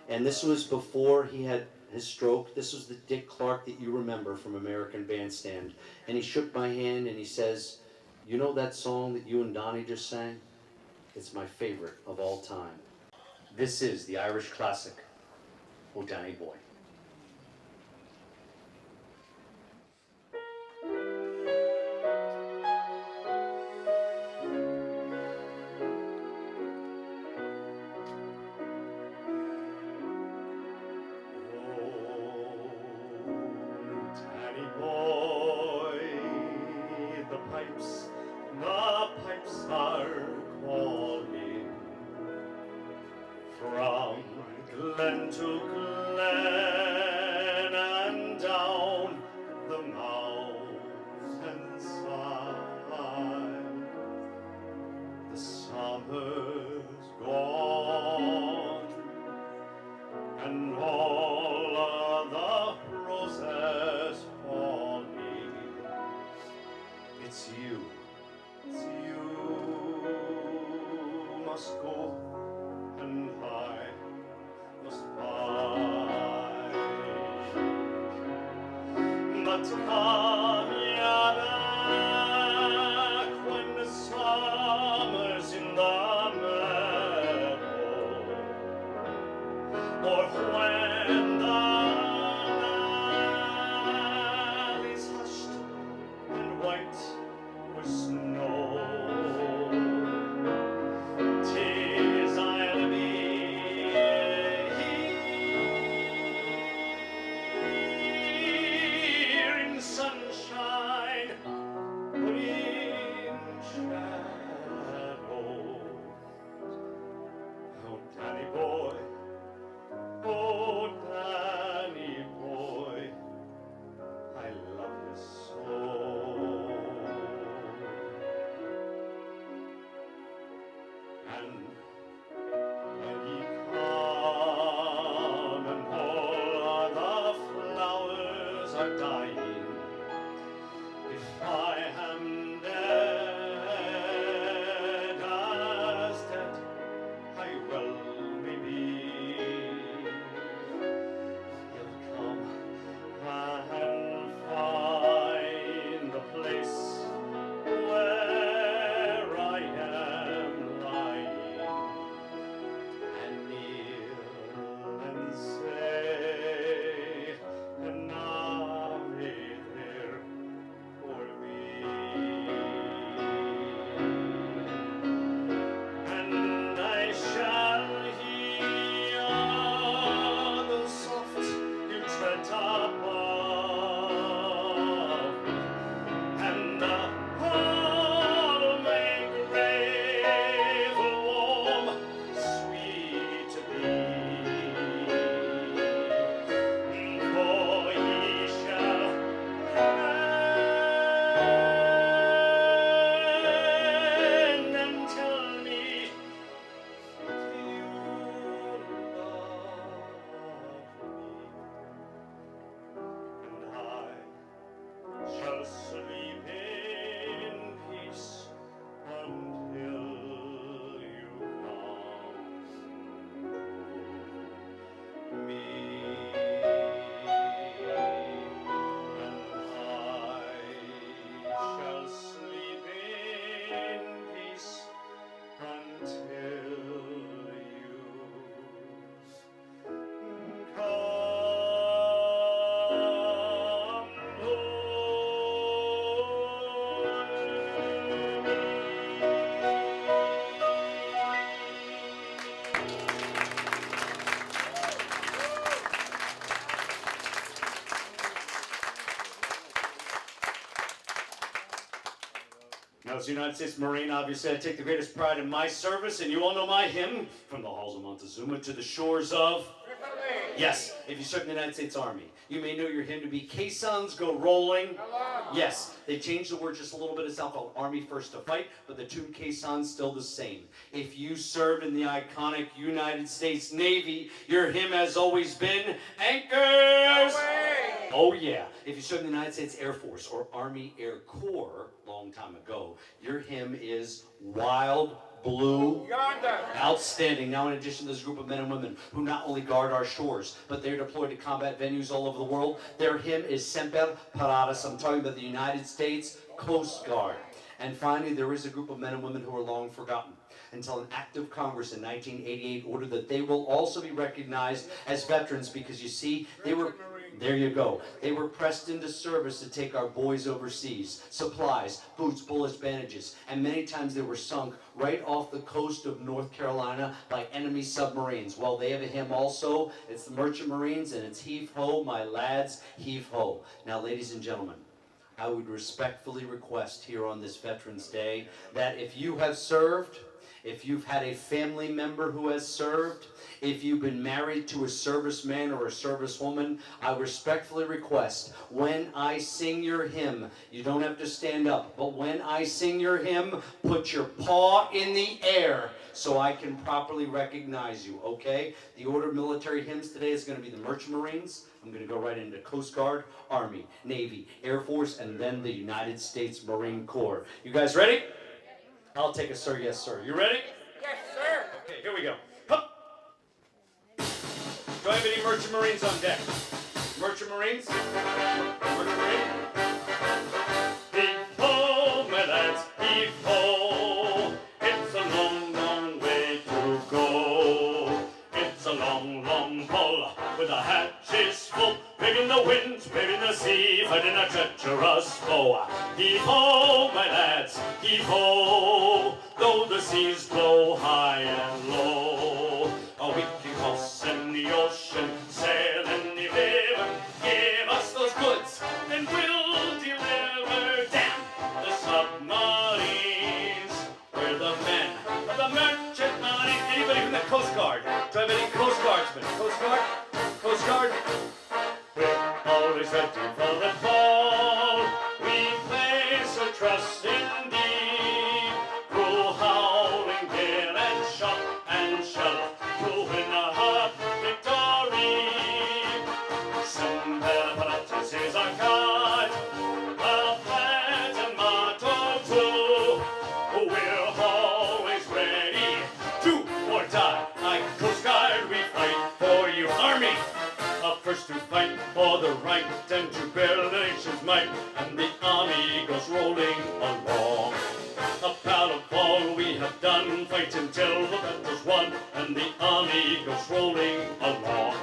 and this was before he had his stroke. This was the Dick Clark that you remember from American Bandstand. And he shook my hand and he says, "You know that song that you and Donnie just sang? It's my favorite of all time." This is the Irish classic, "O Danny Boy." to glen and down the mountainside. The summer's gone, and all of the roses falling. It's you must go, and I must find. But come ya back when the summer's in the meadow, or when the valley's hushed and white with snow. 'Tis I'll be here in sunshine, but in shadow. Oh, Danny boy, I love you so. And when ye come and all the flowers are dying, if I am dead as dead I well may be, you'll come and find the place where I am lying, and kneel and say an Ave there for me. And I shall hear the soft you tread above me, and the hall may grave warm, sweet to be. For ye shall friend and tell me that you love me, and I shall sleep in peace until you come to me. And I shall sleep in peace until you Now, as a United States Marine, obviously, I take the greatest pride in my service, and you all know my hymn, from the halls of Montezuma to the shores of... Yes, if you serve in the United States Army, you may know your hymn to be Caissons Go Rolling. Yes, they changed the word just a little bit. It's now called Army First to Fight, but the tune Caissons still the same. If you served in the iconic United States Navy, your hymn has always been Anchors! Oh yeah, if you served in the United States Air Force or Army Air Corps, long time ago, your hymn is Wild Blue. Outstanding. Now, in addition to this group of men and women who not only guard our shores, but they're deployed to combat venues all over the world, their hymn is Semper Paratus. I'm talking about the United States Coast Guard. And finally, there is a group of men and women who are long forgotten until an act of Congress in 1988 ordered that they will also be recognized as veterans because, you see, they were... There you go. They were pressed into service to take our boys overseas. Supplies, boots, bullets, bandages, and many times they were sunk right off the coast of North Carolina by enemy submarines. Well, they have a hymn also. It's the Merchant Marines, and it's Heave Ho, My Lads, Heave Ho. Now, ladies and gentlemen, I would respectfully request here on this Veterans Day that if you have served if you've had a family member who has served, if you've been married to a serviceman or a servicewoman, I respectfully request, when I sing your hymn, you don't have to stand up, but when I sing your hymn, put your paw in the air so I can properly recognize you, okay? The order of military hymns today is going to be the Merchant Marines. I'm going to go right into Coast Guard, Army, Navy, Air Force, and then the United States Marine Corps. You guys ready? I'll take a sir, yes, sir. You ready? Yes, sir. Okay, here we go. Hup. Do I have any Merchant Marines on deck? Merchant Marines? Merchant Marine? Heave-ho, my lads, heave-ho. It's a long, long way to go. It's a long, long pull with the hatches full. Braving the winds, braving the sea, fighting a treacherous foe. Heave-ho, my lads, heave-ho. Though the seas blow high and low, we can cross in the ocean, sail in the river. Give us those goods, and we'll deliver. Damn the submarines. We're the men of the merchant marine. Anybody from the Coast Guard? Do I have any Coast Guardsmen? Coast Guard? Coast Guard? We're always ready for the fall. We place our trust in thee. Through howling gale and shot and shell, to win a victory. Semper Paratus is our God, a pledge and motto too. We're always ready to or die. Like Coast Guard, we fight for you, Army. Up first to fight for the right and to build the nation's might, and the army goes rolling along. A proud of all we have done, fight until the battle's won, and the army goes rolling along.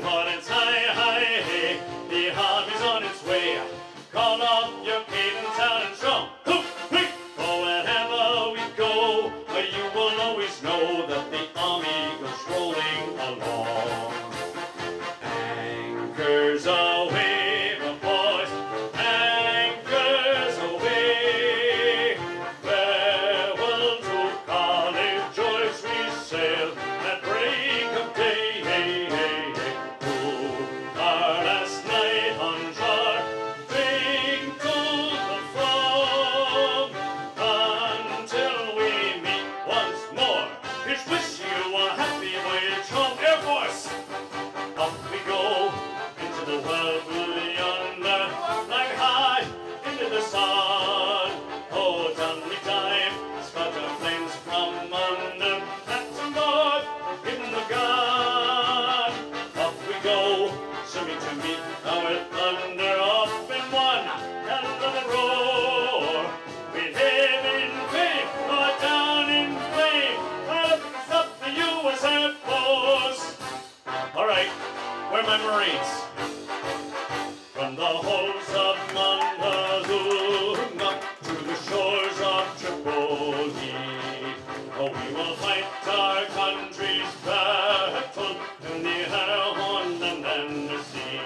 For it's high, high, hey, the army's on its way. Call up your cadence out and strong. Hoop, quick, for wherever we go, you will always know that the army goes rolling along. Anchors aweigh, my boys, anchors away. Farewell to college joys, we sail at break of day. To our last night on shore, drink to the frog until we meet once more. Here's wish you a happy voyage home, Air Force. Up we go into the world yonder, flying high into the sun. Oh, down we dive, sputter flames from under, that's on board in the gun. Up we go, swimming to meet our thunder, up in one hell of a roar. We live in fame, or down in flame, up the U.S. Air Force. All right, where are my Marines? From the halls of Montezuma to the shores of Tripoli, we will fight our country's battle in the air, on land, and the sea.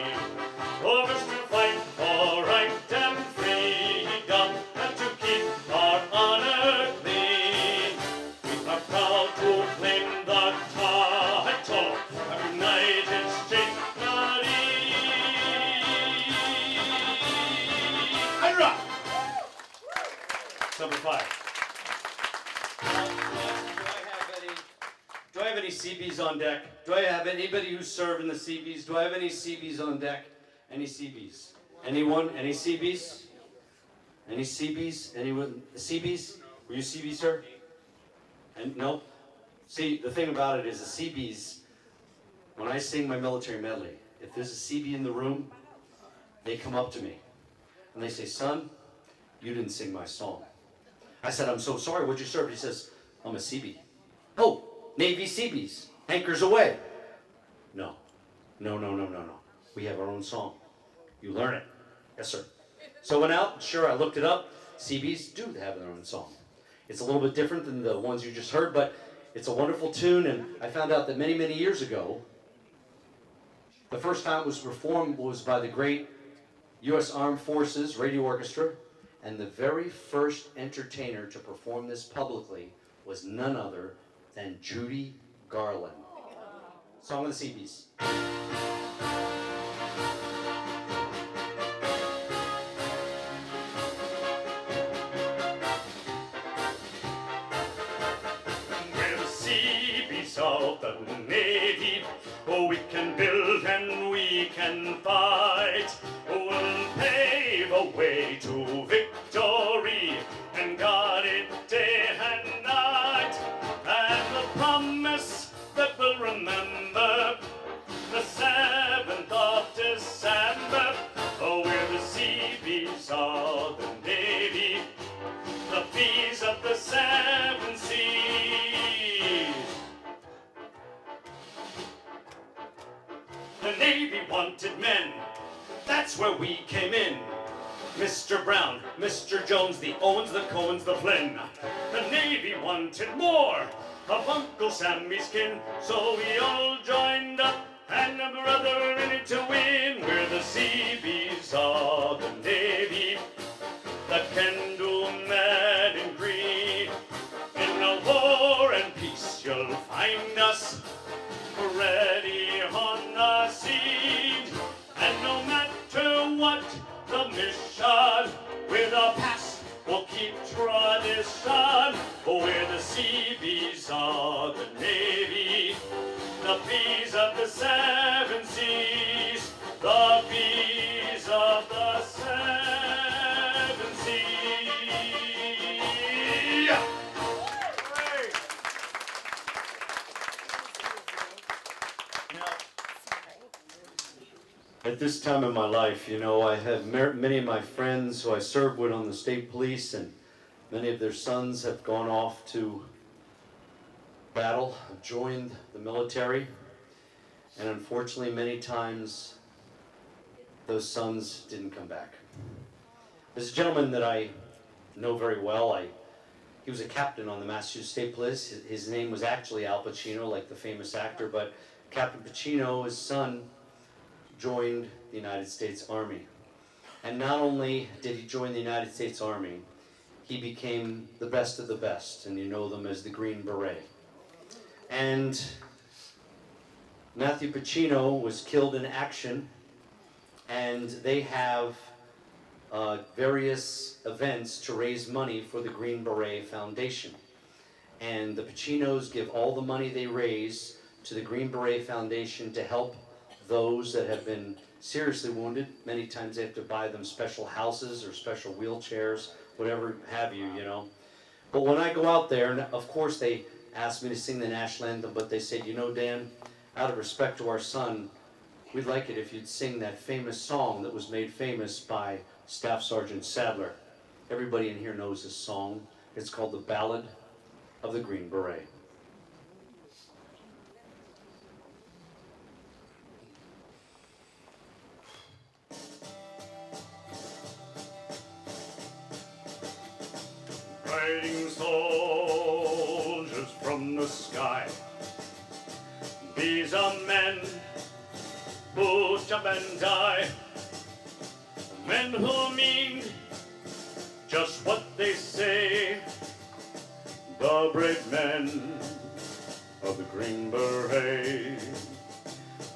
First to fight for right and freedom, and to keep our honor clean. We are proud to claim the title of United States Marine. And rock! Number 5. Do I have any Seabees on deck? Do I have anybody who served in the Seabees? Do I have any Seabees on deck? Any Seabees? Anyone? Any Seabees? Any Seabees? Anyone? Seabees? Were you Seabees, sir? And no? See, the thing about it is the Seabees, when I sing my military medley, if there's a Seabee in the room, they come up to me and they say, "Son, you didn't sing my song." I said, "I'm so sorry, what'd you serve?" He says, "I'm a Seabee." "Oh, Navy Seabees, anchors away." No. We have our own song. You learn it. Yes, sir. So I went out, sure, I looked it up. Seabees do have their own song. It's a little bit different than the ones you just heard, but it's a wonderful tune, and I found out that many, many years ago, the first time it was performed was by the great U.S. Armed Forces Radio Orchestra, and the very first entertainer to perform this publicly was none other than Judy Garland. Song of the Seabees. We're the Seabees of the Navy. Oh, we can build and we can fight. We'll pave a way to victory and guard it day and night. And the promise that we'll remember the 7th of December. Oh, we're the Seabees of the Navy, the bees of the 7 seas. The Navy wanted men, that's where we came in. Mr. Brown, Mr. Jones, the Owens, the Cohens, the Flynn. The Navy wanted more of Uncle Sammy's kin, so we all joined up and a brother in it to win. We're the Seabees of the Navy that can do mad and green. In a war and peace you'll find us ready on the scene. And no matter what the mission, with a pass we'll keep tradition. Oh, we're the Seabees of the Navy, the bees of the 7 seas, the bees of the 7 seas. At this time in my life, you know, I have many of my friends who I served with on the state police, and many of their sons have gone off to battle, have joined the military, and unfortunately many times those sons didn't come back. There's a gentleman that I know very well. He was a captain on the Massachusetts State Police. His name was actually Al Pacino, like the famous actor, but Captain Pacino, his son, joined the United States Army. And not only did he join the United States Army, he became the best of the best, and you know them as the Green Beret. And Matthew Pacino was killed in action, and they have various events to raise money for the Green Beret Foundation. And the Pacinos give all the money they raise to the Green Beret Foundation to help those that have been seriously wounded. Many times they have to buy them special houses or special wheelchairs, whatever have you, you know. But when I go out there, and of course they asked me to sing the national anthem, but they said, you know, Dan, out of respect to our son, we'd like it if you'd sing that famous song that was made famous by Staff Sergeant Sadler. Everybody in here knows this song. It's called the Ballad of the Green Beret. Riding soldiers from the sky, these are men who jump and die, men who mean just what they say, the brave men of the Green Beret,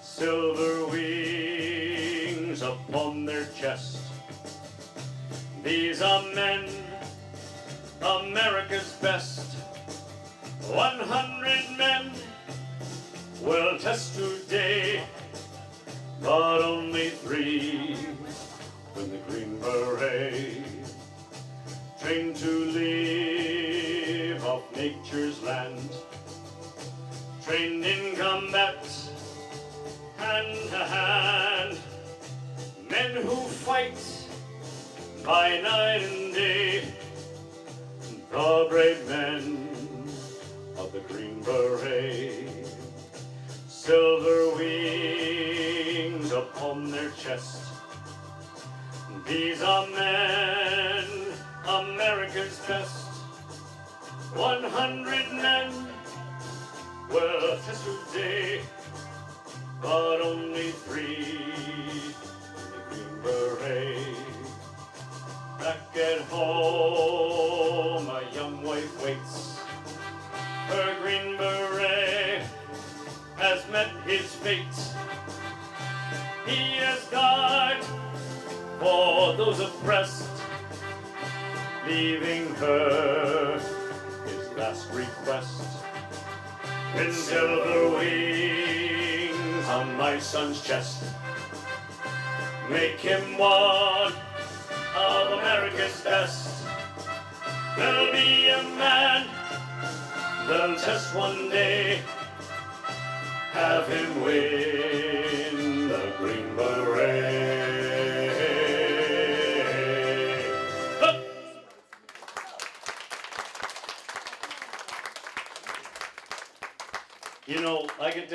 silver wings upon their chest. These are men, America's best. 100 men will test today, but only 3 when the Green Beret, trained to live off nature's land, trained in combat, hand to hand, men who fight by night and day, the brave men of the Green Beret, silver wings upon their chest. These are men, America's best. 100 men will test today, but only 3 in the Green Beret. Back at home, a young wife waits leaving her his last request. In silver wings on my son's chest, make him one of America's best. There'll be a man they'll test one day, have him win the Green Beret. You know, I get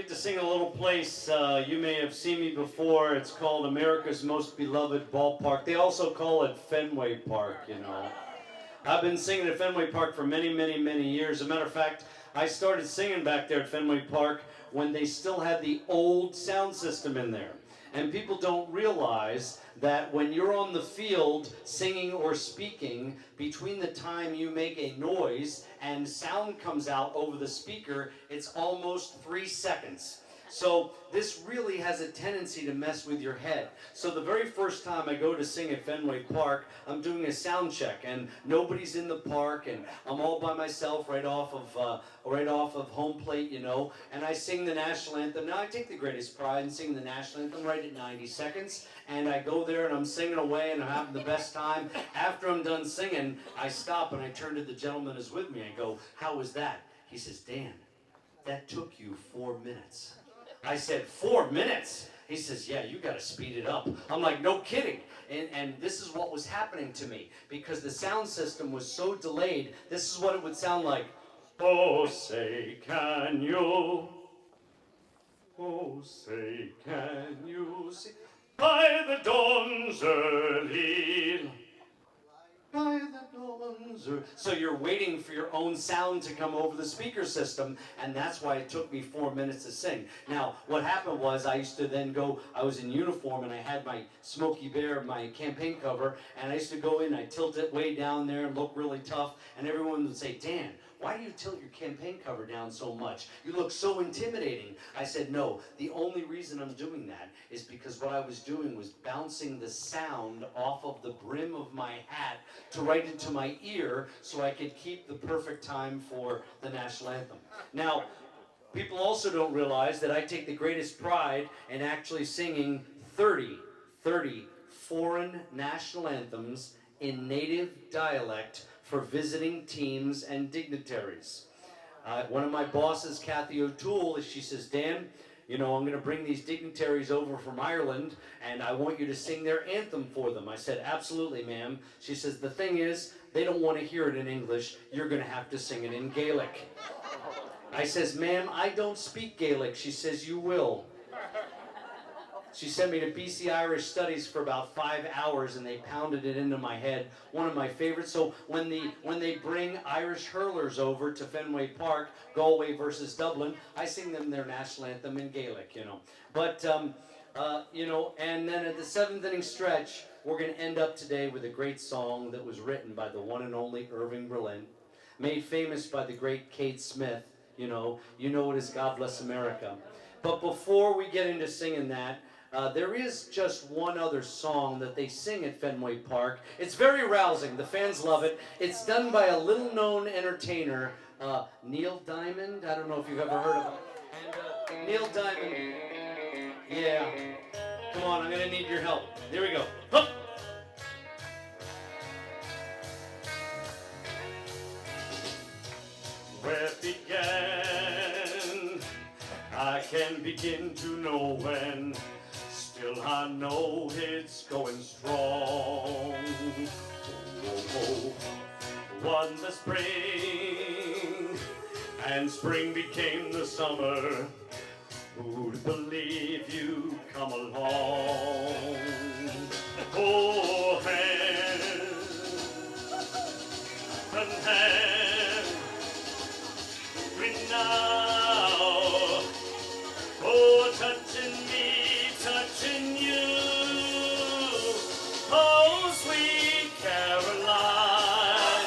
to sing a little place. You may have seen me before. It's called America's Most Beloved Ballpark. They also call it Fenway Park, you know. I've been singing at Fenway Park for many, many, many years. As a matter of fact, I started singing back there at Fenway Park when they still had the old sound system in there. And people don't realize that when you're on the field singing or speaking, between the time you make a noise and sound comes out over the speaker, it's almost 3 seconds. So this really has a tendency to mess with your head. So the very first time I go to sing at Fenway Park, I'm doing a sound check and nobody's in the park and I'm all by myself right off of home plate, you know, and I sing the national anthem. Now I take the greatest pride in singing the national anthem right at 90 seconds, and I go there and I'm singing away and I'm having the best time. After I'm done singing, I stop and I turn to the gentleman who's with me and go, "How was that?" He says, "Dan, that took you 4 minutes." I said, 4 minutes? He says, "Yeah, you got to speed it up." I'm like, no kidding. And this is what was happening to me because the sound system was so delayed. This is what it would sound like. Oh, say, can you? Oh, say, can you see? By the dawn's early. By the dawn's early. So you're waiting for your own sound to come over the speaker system, and that's why it took me 4 minutes to sing. Now, what happened was I used to then go, I was in uniform, and I had my Smokey Bear, my campaign cover, and I used to go in, I tilt it way down there and look really tough, and everyone would say, "Dan, why do you tilt your campaign cover down so much? You look so intimidating." I said, "No, the only reason I'm doing that is because what I was doing was bouncing the sound off of the brim of my hat to right into my ear so I could keep the perfect time for the national anthem." Now, people also don't realize that I take the greatest pride in actually singing 30 foreign national anthems in native dialect for visiting teams and dignitaries. One of my bosses, Kathy O'Toole, she says, "Dan, you know, I'm going to bring these dignitaries over from Ireland, and I want you to sing their anthem for them." I said, "Absolutely, ma'am." She says, "The thing is, they don't want to hear it in English. You're going to have to sing it in Gaelic." I says, "Ma'am, I don't speak Gaelic." She says, "You will." She sent me to BC Irish Studies for about 5 hours, and they pounded it into my head. One of my favorites. So when they bring Irish hurlers over to Fenway Park, Galway versus Dublin, I sing them their national anthem in Gaelic, you know. But you know, and then at the 7th inning stretch, we're going to end up today with a great song that was written by the one and only Irving Berlin, made famous by the great Kate Smith. You know it is "God Bless America." But before we get into singing that, there is just one other song that they sing at Fenway Park. It's very rousing. The fans love it. It's done by a little-known entertainer, Neil Diamond. I don't know if you've ever heard of him. And Neil Diamond. Yeah. Come on, I'm going to need your help. Here we go. Hup. Where it began, I can begin to know when. Still I know it's going strong. Oh, won the spring, and spring became the summer. Who'd believe you come along? Oh, hand and hand, we now. Oh, touching me, touching you. Oh, sweet Caroline,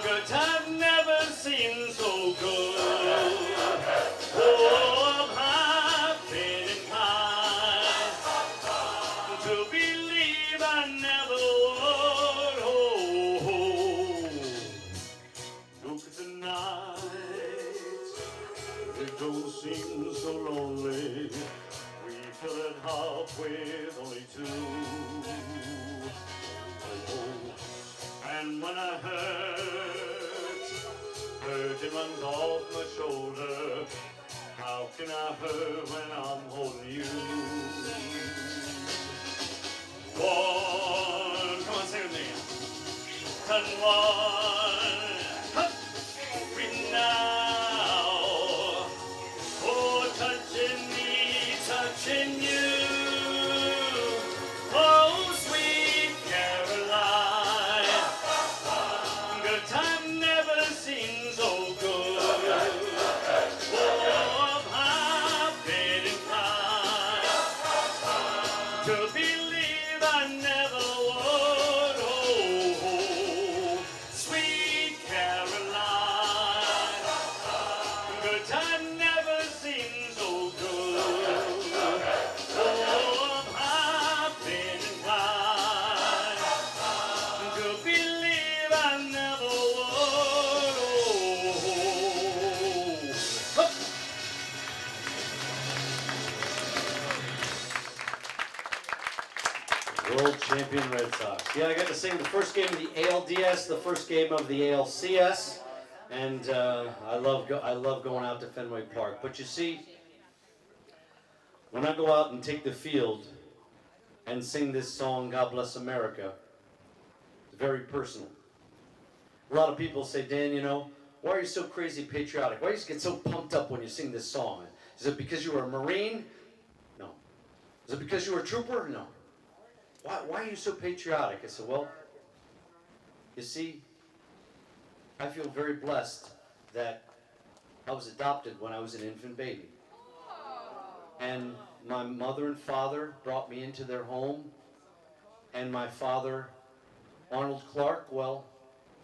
good times never seem so good. Oh, I'm happy and kind to believe I never I hurt? Burden runs off my shoulder. How can I hurt when I'm holding you? One, come on, sing with me. And one, free now. Oh, touching me, touching you. Oh, sweet Caroline. Good time never seems so good. Oh, I've been inclined to believe I never would. Oh, sweet Caroline. Good time never seems so good. Oh, I've been inclined to believe I never would. Oh, World champion Red Sox. Yeah, I got to sing the first game of the ALDS, the first game of the ALCS, and I love going out to Fenway Park. But you see, when I go out and take the field and sing this song, God Bless America, it's very personal. A lot of people say, Dan, you know, why are you so crazy patriotic? Why do you get so pumped up when you sing this song? Is it because you were a Marine? No. Is it because you were a trooper? No. Why are you so patriotic? I said, well, you see, I feel very blessed that I was adopted when I was an infant baby. And my mother and father brought me into their home. And my father, Arnold Clark, well,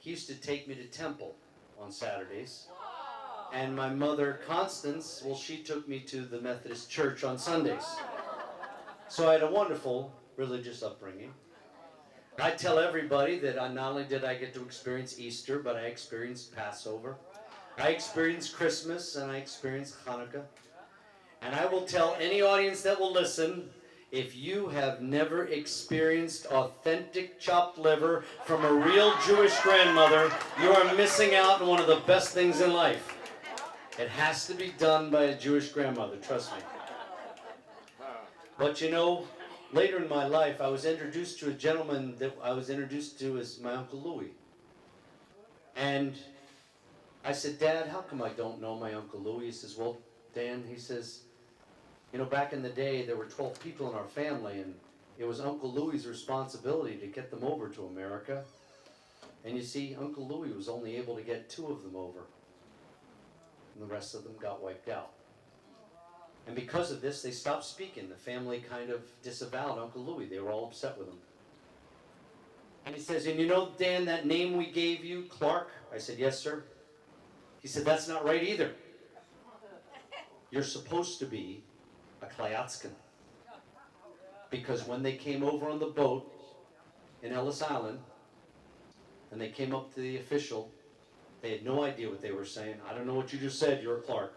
he used to take me to temple on Saturdays. And my mother, Constance, well, she took me to the Methodist church on Sundays. So I had a wonderful religious upbringing. I tell everybody that not only did I get to experience Easter, but I experienced Passover. I experienced Christmas, and I experienced Hanukkah. And I will tell any audience that will listen, if you have never experienced authentic chopped liver from a real Jewish grandmother, you are missing out on one of the best things in life. It has to be done by a Jewish grandmother, trust me. But you know, later in my life, I was introduced to a gentleman that I was introduced to as my Uncle Louis. And I said, Dad, how come I don't know my Uncle Louis? He says, well, Dan, he says, you know, back in the day, there were 12 people in our family, and it was Uncle Louis's responsibility to get them over to America. And you see, Uncle Louis was only able to get 2 of them over, and the rest of them got wiped out. And because of this, they stopped speaking. The family kind of disavowed Uncle Louis. They were all upset with him. And he says, and you know, Dan, that name we gave you, Clark? I said, yes, sir. He said, that's not right either. You're supposed to be a Klyatskin. Because when they came over on the boat in Ellis Island, and they came up to the official, they had no idea what they were saying. I don't know what you just said, you're a Clark.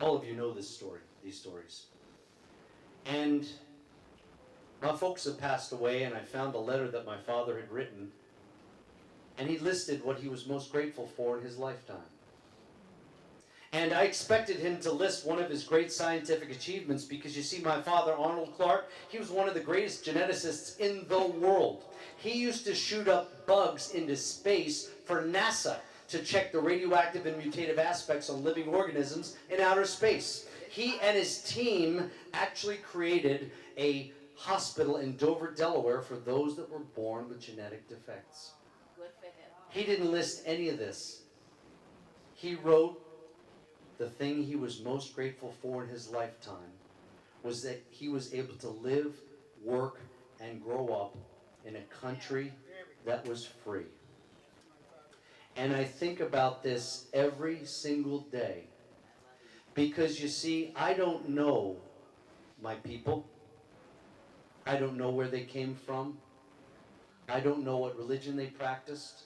All of you know this story, these stories. And my folks have passed away, and I found a letter that my father had written, and he listed what he was most grateful for in his lifetime. And I expected him to list one of his great scientific achievements because you see, my father, Arnold Clark, he was one of the greatest geneticists in the world. He used to shoot up bugs into space for NASA to check the radioactive and mutative aspects on living organisms in outer space. He and his team actually created a hospital in Dover, Delaware for those that were born with genetic defects. Good for him. He didn't list any of this. He wrote the thing he was most grateful for in his lifetime was that he was able to live, work, and grow up in a country that was free. And I think about this every single day because you see, I don't know my people. I don't know where they came from. I don't know what religion they practiced.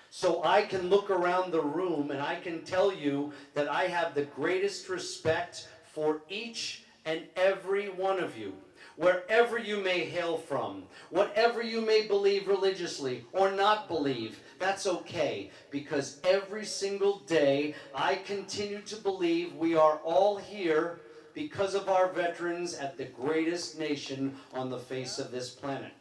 So I can look around the room and I can tell you that I have the greatest respect for each and every one of you. wherever you may hail from, whatever you may believe religiously or not believe, that's okay, because every single day I continue to believe we are all here because of our veterans at the greatest nation on the face of this planet.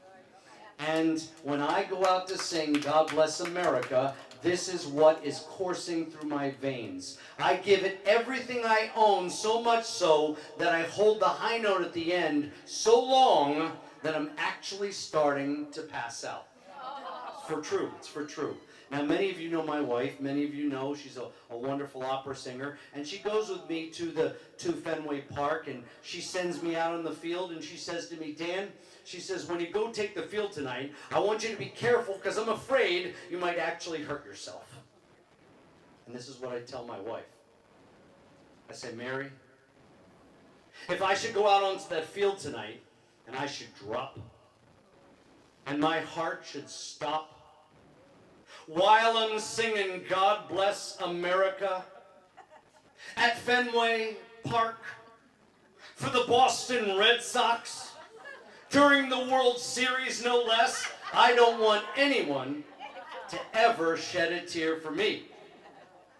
And when I go out to sing God Bless America, this is what is coursing through my veins. I give it everything I own, so much so that I hold the high note at the end so long that I'm actually starting to pass out. It's for true. It's for true. Now, many of you know my wife. Many of you know she's a wonderful opera singer. And she goes with me to Fenway Park, and she sends me out on the field, and she says to me, Dan, she says, when you go take the field tonight, I want you to be careful because I'm afraid you might actually hurt yourself. And this is what I tell my wife. I say, Mary, if I should go out onto that field tonight and I should drop and my heart should stop while I'm singing God Bless America at Fenway Park for the Boston Red Sox during the World Series, no less, I don't want anyone to ever shed a tear for me,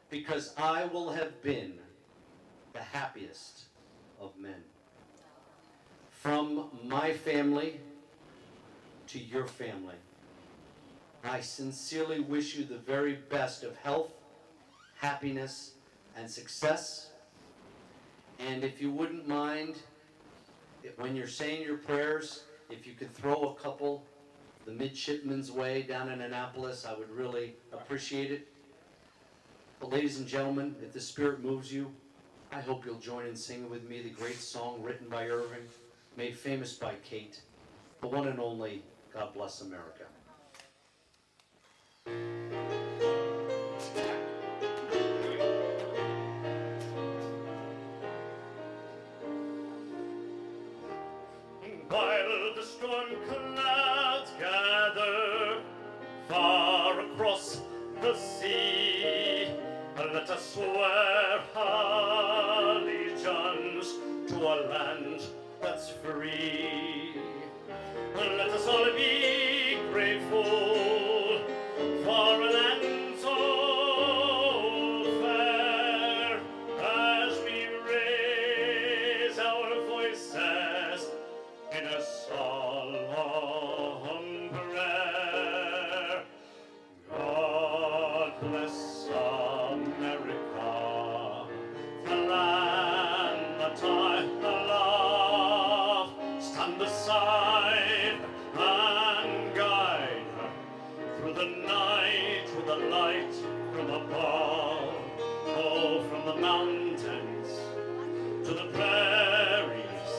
because I will have been the happiest of men. From my family to your family, I sincerely wish you the very best of health, happiness, and success. And if you wouldn't mind, when you're saying your prayers, if you could throw a couple the midshipman's way down in Annapolis, I would really appreciate it. But ladies and gentlemen, if the Spirit moves you, I hope you'll join in singing with me the great song written by Irving, made famous by Kate, the one and only God Bless America. While the storm clouds gather far across the sea, let us swear allegiance to a land that's free. Let us all be grateful for a land so fair, as we raise our voices in a solemn prayer. God bless America, the land that I love. Stand aside and guide her through the night with a light from above. Oh, from the mountains to the prairies,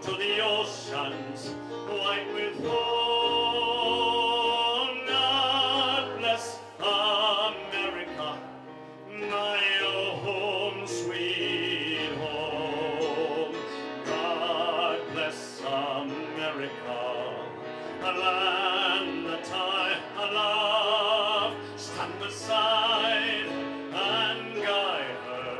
to the oceans white with wool. God bless America, my home, sweet home. God bless America, a land that I love. Stand aside and guide her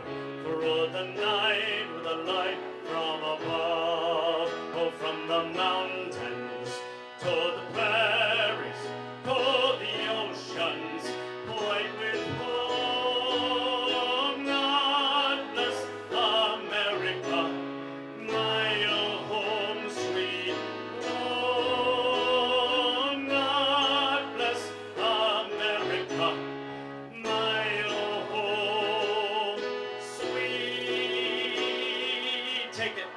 through the night with a light from above. Oh, from the mountains to the prairies, to the oceans white with wool. God bless America, my home, sweet home. God bless America, my home, sweet. Take it.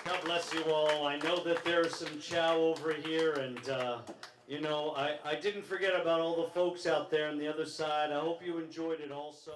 God bless you all. I know that there's some chow over here, and you know, I didn't forget about all the folks out there on the other side. I hope you enjoyed it also.